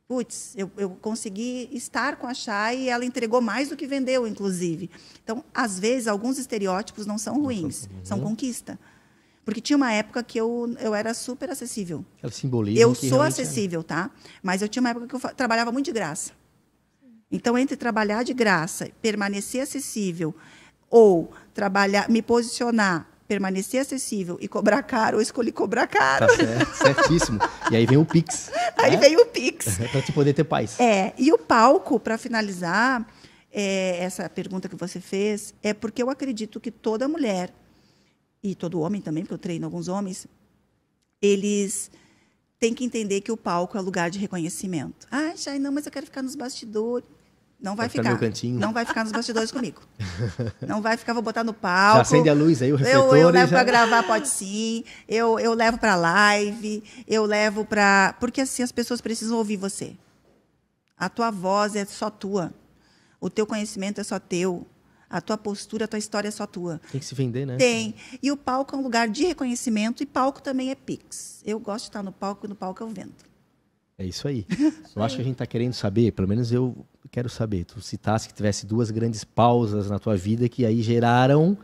Putz, eu consegui estar com a Chay e ela entregou mais do que vendeu, inclusive. Então, às vezes, alguns estereótipos não são ruins, são conquista. Porque tinha uma época que eu era super acessível. Ela simboliza eu sou acessível, tá? Mas eu tinha uma época que eu trabalhava muito de graça. Então, entre trabalhar de graça, permanecer acessível, ou me posicionar, permanecer acessível e cobrar caro, eu escolhi cobrar caro. Tá certo, certíssimo. E aí vem o Pix. Aí vem o Pix. Para te poder ter paz. E o palco, para finalizar, essa pergunta que você fez, é porque eu acredito que toda mulher, e todo homem também, porque eu treino alguns homens, eles têm que entender que o palco é lugar de reconhecimento. Chay, não, mas eu quero ficar nos bastidores. Não vai ficar. Não vai ficar nos bastidores comigo. Não vai ficar, vou botar no palco. Já acende a luz aí, o refletor. Eu levo para gravar, pode sim. Eu levo para live, eu levo para... Porque assim, as pessoas precisam ouvir você. A tua voz é só tua. O teu conhecimento é só teu. A tua postura, a tua história é só tua. Tem que se vender, né? Tem. E o palco é um lugar de reconhecimento, e palco também é Pix. Eu gosto de estar no palco, e no palco eu vendo. É isso aí. Eu acho que a gente está querendo saber, pelo menos eu quero saber. Tu citasse que tivesse 2 grandes pausas na tua vida que aí geraram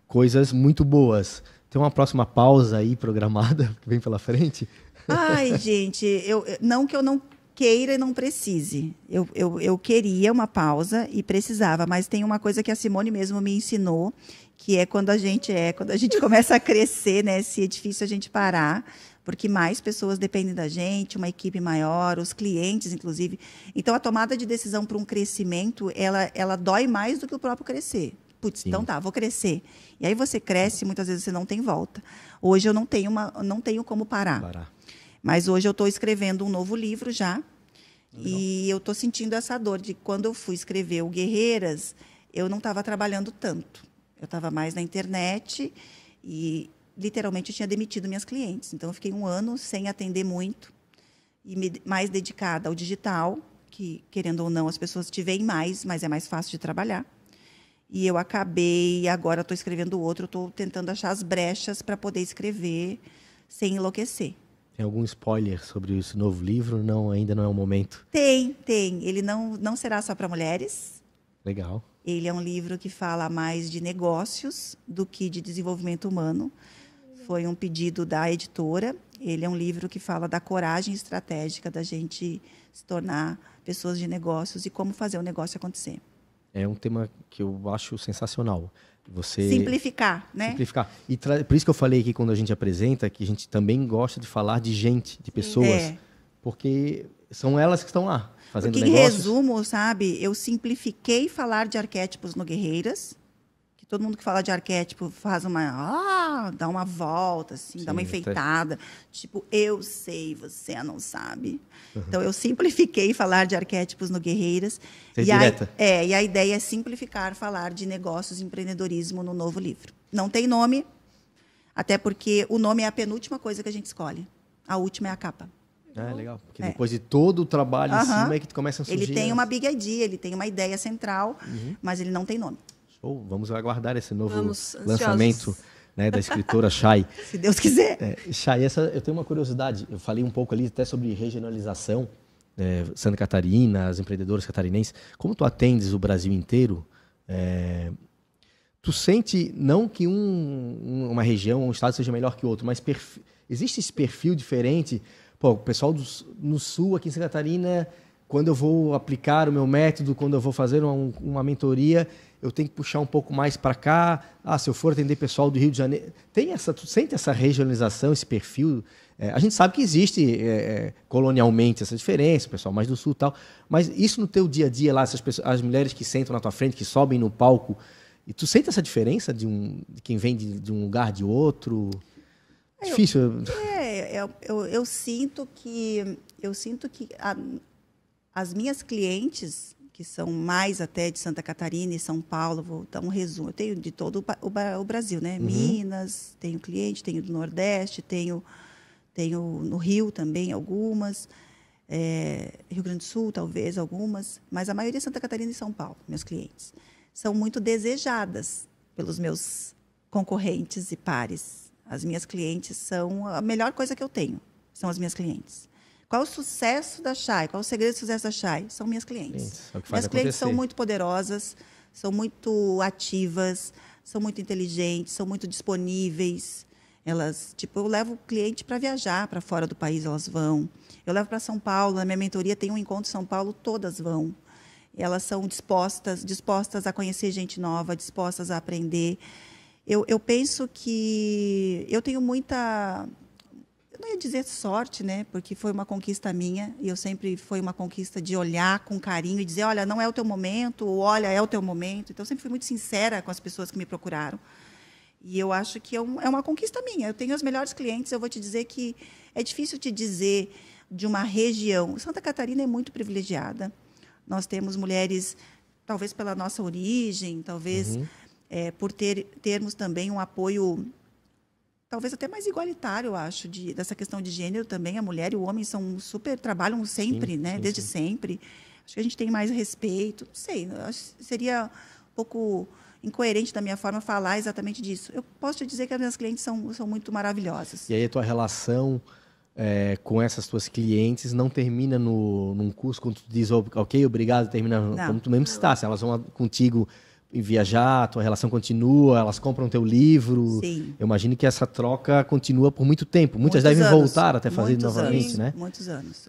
coisas muito boas. Tem uma próxima pausa aí programada que vem pela frente? Ai, gente, não que eu não queira e não precise. Eu queria uma pausa e precisava, mas tem uma coisa que a Simone mesmo me ensinou, que é quando a gente começa a crescer, né? Se é difícil a gente parar, porque mais pessoas dependem da gente, uma equipe maior, os clientes, inclusive. Então, a tomada de decisão para um crescimento, ela dói mais do que o próprio crescer. Putz, então tá, vou crescer. E aí você cresce, muitas vezes você não tem volta. Hoje eu não tenho como parar. Mas hoje eu estou escrevendo um novo livro já. Legal. E eu estou sentindo essa dor de quando eu fui escrever o Guerreiras, eu não estava trabalhando tanto. Eu estava mais na internet e, literalmente, eu tinha demitido minhas clientes. Então, eu fiquei 1 ano sem atender muito e mais dedicada ao digital, que, querendo ou não, as pessoas te veem mais, mas é mais fácil de trabalhar. E eu acabei, agora estou escrevendo outro, estou tentando achar as brechas para poder escrever sem enlouquecer. Tem algum spoiler sobre esse novo livro? Não, ainda não é o momento. Tem. Ele não será só para mulheres. Legal. Ele é um livro que fala mais de negócios do que de desenvolvimento humano. Foi um pedido da editora. Ele é um livro que fala da coragem estratégica da gente se tornar pessoas de negócios e como fazer o negócio acontecer. É um tema que eu acho sensacional. Você Simplificar, né? Simplificar. E por isso que eu falei aqui quando a gente apresenta que a gente também gosta de falar de gente, de pessoas, porque são elas que estão lá fazendo porque, negócios. Em resumo, sabe, eu simplifiquei falar de arquétipos no Guerreiras, que todo mundo que fala de arquétipo faz dá uma volta, assim, dá uma enfeitada. Tipo, eu sei, você não sabe. Então, eu simplifiquei falar de arquétipos no Guerreiras. Você é direta. E a ideia é simplificar falar de negócios e empreendedorismo no novo livro. Não tem nome, até porque o nome é a penúltima coisa que a gente escolhe. A última é a capa. É legal, porque depois de todo o trabalho em cima é que começam a surgir. Ele tem uma big idea, ele tem uma ideia central, mas ele não tem nome. Show. Vamos aguardar esse novo lançamento, né, da escritora Chay. Se Deus quiser. Chay, eu tenho uma curiosidade. Eu falei um pouco ali até sobre regionalização, Santa Catarina, as empreendedoras catarinenses. Como tu atendes o Brasil inteiro, tu sente não que uma região, um estado seja melhor que outro, mas existe esse perfil diferente? Pô, o pessoal no sul, aqui em Santa Catarina, quando eu vou aplicar o meu método, quando eu vou fazer uma mentoria, eu tenho que puxar um pouco mais para cá. Se eu for atender pessoal do Rio de Janeiro... Tu sente essa regionalização, esse perfil? A gente sabe que existe colonialmente essa diferença, o pessoal mais do sul e tal, mas isso no teu dia a dia lá, as mulheres que sentam na tua frente, que sobem no palco, e tu sente essa diferença de quem vem de um lugar de outro? Difícil. Eu sinto que as minhas clientes, que são mais até de Santa Catarina e São Paulo, vou dar um resumo. Eu tenho de todo o Brasil, né? Minas, tenho cliente, tenho do Nordeste, tenho no Rio também algumas, Rio Grande do Sul talvez algumas, mas a maioria é Santa Catarina e São Paulo, meus clientes. São muito desejadas pelos meus concorrentes e pares. As minhas clientes são a melhor coisa que eu tenho, são as minhas clientes. Qual o sucesso da Chay? Qual o segredo do sucesso da Chay? São minhas clientes. Minhas clientes são muito poderosas, são muito ativas, são muito inteligentes, são muito disponíveis. Elas, eu levo o cliente para viajar para fora do país, elas vão. Eu levo para São Paulo, na minha mentoria tem um encontro em São Paulo, todas vão. Elas são dispostas a conhecer gente nova, dispostas a aprender. Eu penso que eu tenho muita... Eu não ia dizer sorte, né? Porque foi uma conquista minha, e eu sempre foi uma conquista de olhar com carinho e dizer, olha, não é o teu momento, ou olha, é o teu momento. Então, eu sempre fui muito sincera com as pessoas que me procuraram. E eu acho que é uma conquista minha. Eu tenho os melhores clientes, eu vou te dizer que é difícil te dizer de uma região. Santa Catarina é muito privilegiada. Nós temos mulheres, talvez pela nossa origem, talvez por termos também um apoio... talvez até mais igualitário, eu acho, dessa questão de gênero também. A mulher e o homem trabalham sempre, né? Desde sempre. Acho que a gente tem mais respeito. Não sei, acho que seria um pouco incoerente da minha forma falar exatamente disso. Eu posso te dizer que as minhas clientes são muito maravilhosas. E aí a tua relação com essas tuas clientes não termina num curso quando tu diz, ok, obrigado, termina como tu mesmo citaste. Elas vão contigo... em viajar, a tua relação continua, elas compram teu livro. Sim. Eu imagino que essa troca continua por muito tempo. Muitas devem voltar até fazer novamente, né? Muitos anos,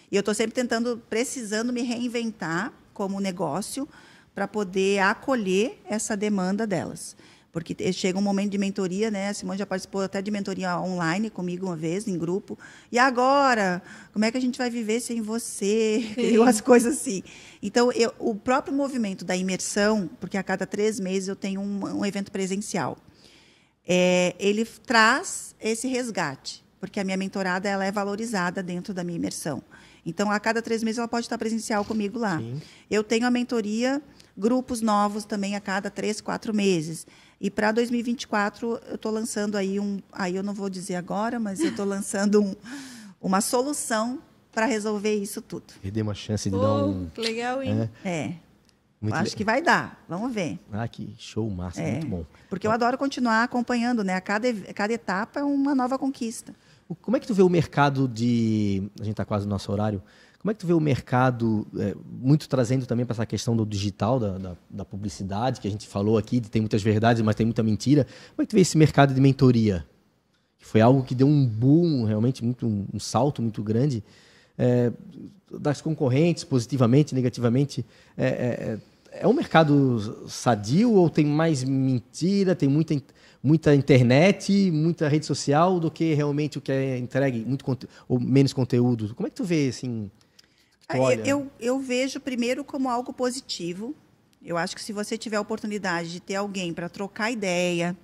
E eu estou sempre precisando me reinventar como negócio para poder acolher essa demanda delas. Porque chega um momento de mentoria, né? A Simone já participou até de mentoria online comigo uma vez, em grupo. E agora? Como é que a gente vai viver sem você? As coisas assim. Então, o próprio movimento da imersão, porque a cada 3 meses eu tenho um evento presencial, ele traz esse resgate, porque a minha mentorada ela é valorizada dentro da minha imersão. Então, a cada 3 meses ela pode estar presencial comigo lá. Sim. Eu tenho a mentoria, grupos novos também a cada 3, 4 meses. E para 2024, eu estou lançando aí aí eu não vou dizer agora, mas eu estou lançando uma solução para resolver isso tudo. E dê uma chance de dar que legal, hein? Acho que vai dar, vamos ver. Ah, que show, massa, muito bom. Porque eu adoro continuar acompanhando, né? Cada etapa é uma nova conquista. Como é que tu vê o mercado de... A gente está quase no nosso horário. Como é que tu vê o mercado, muito trazendo também para essa questão do digital, da publicidade, que a gente falou aqui, tem muitas verdades, mas tem muita mentira. Como é que tu vê esse mercado de mentoria? Que foi algo que deu um boom, realmente, um salto muito grande, das concorrentes, positivamente, negativamente. É um mercado sadio ou tem mais mentira, tem muita internet, muita rede social do que realmente o que é entregue, ou menos conteúdo? Como é que tu vê, assim... Eu vejo primeiro como algo positivo. Eu acho que se você tiver a oportunidade de ter alguém para trocar ideia,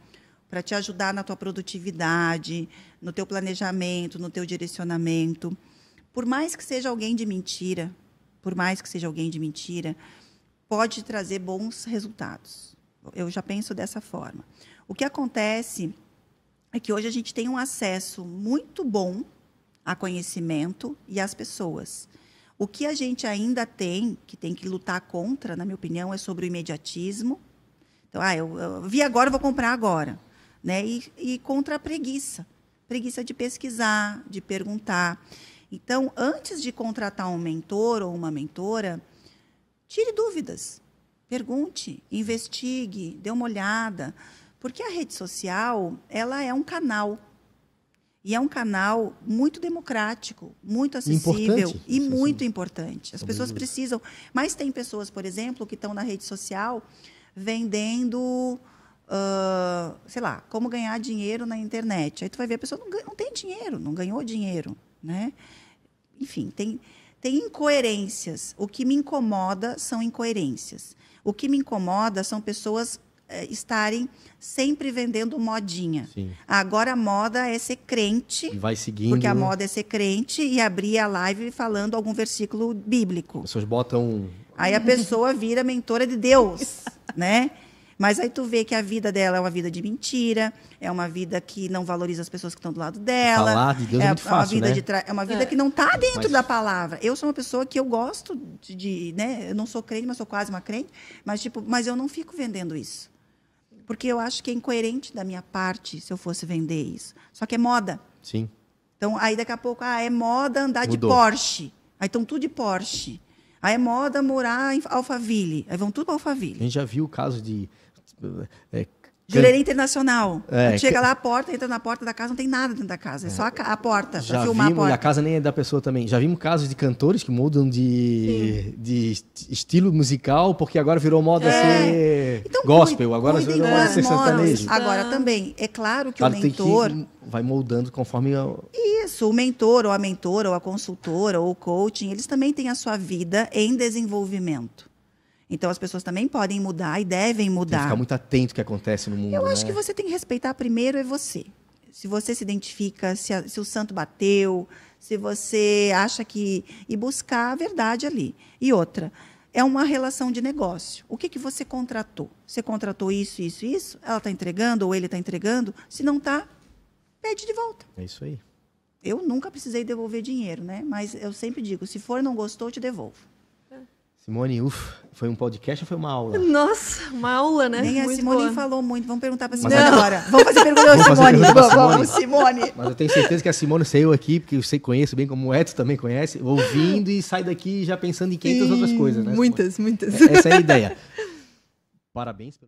para te ajudar na tua produtividade, no teu planejamento, no teu direcionamento, por mais que seja alguém de mentira, pode trazer bons resultados. Eu já penso dessa forma. O que acontece é que hoje a gente tem um acesso muito bom a conhecimento e às pessoas. O que a gente ainda tem que lutar contra, na minha opinião, é sobre o imediatismo. Então, eu vi agora, eu vou comprar agora. Né? E contra a preguiça. Preguiça de pesquisar, de perguntar. Então, antes de contratar um mentor ou uma mentora, tire dúvidas. Pergunte, investigue, dê uma olhada. Porque a rede social, ela é um canal. E é um canal muito democrático, muito acessível e muito importante. As pessoas precisam. Mas tem pessoas, por exemplo, que estão na rede social vendendo, sei lá, como ganhar dinheiro na internet. Aí tu vai ver, a pessoa não tem dinheiro, não ganhou dinheiro. Né? Enfim, tem incoerências. O que me incomoda são incoerências. O que me incomoda são pessoas estarem sempre vendendo modinha. Sim. Agora a moda é ser crente. E vai seguindo. Porque a moda é ser crente e abrir a live falando algum versículo bíblico. As pessoas botam... Aí a pessoa vira mentora de Deus, né? Mas aí tu vê que a vida dela é uma vida de mentira, é uma vida que não valoriza as pessoas que estão do lado dela. Falar de Deus é muito fácil, né? É uma vida que não está dentro da palavra. Eu sou uma pessoa que eu gosto né? Eu não sou crente, mas sou quase uma crente. Mas eu não fico vendendo isso. Porque eu acho que é incoerente da minha parte se eu fosse vender isso. Só que é moda. Sim. Então, aí daqui a pouco, é moda andar de Porsche. Aí estão tudo de Porsche. Aí é moda morar em Alphaville. Aí vão tudo para Alphaville. A gente já viu o caso de... Jurerê internacional. Chega lá, a porta, entra na porta da casa, não tem nada dentro da casa. É só a porta, para filmar a porta. E a casa nem é da pessoa também. Já vimos casos de cantores que mudam de estilo musical, porque agora virou moda ser então, gospel, agora virou moda ser sertanejo. Agora também, é claro que o mentor... vai moldando conforme... Isso, o mentor, ou a mentora, ou a consultora, ou o coaching, eles também têm a sua vida em desenvolvimento. Então, as pessoas também podem mudar e devem mudar. Tem que ficar muito atento ao que acontece no mundo. Eu acho que você tem que respeitar primeiro você. Se você se identifica, se o santo bateu, se você acha que... E buscar a verdade ali. E outra, é uma relação de negócio. O que você contratou? Você contratou isso, isso, isso? Ela está entregando ou ele está entregando? Se não está, pede de volta. É isso aí. Eu nunca precisei devolver dinheiro, né? Mas eu sempre digo, se for não gostou, eu te devolvo. Simone, foi um podcast ou foi uma aula? Nossa, uma aula, né? Nem a muito Simone boa. falou muito. Vamos perguntar para a Simone agora. Vamos fazer pergunta ao Simone. Vamos, Simone. Mas eu tenho certeza que a Simone saiu aqui, porque eu conheço bem, como o Edson também conhece, ouvindo e sai daqui já pensando em 500 outras coisas, né? Muitas. Essa é a ideia. Parabéns.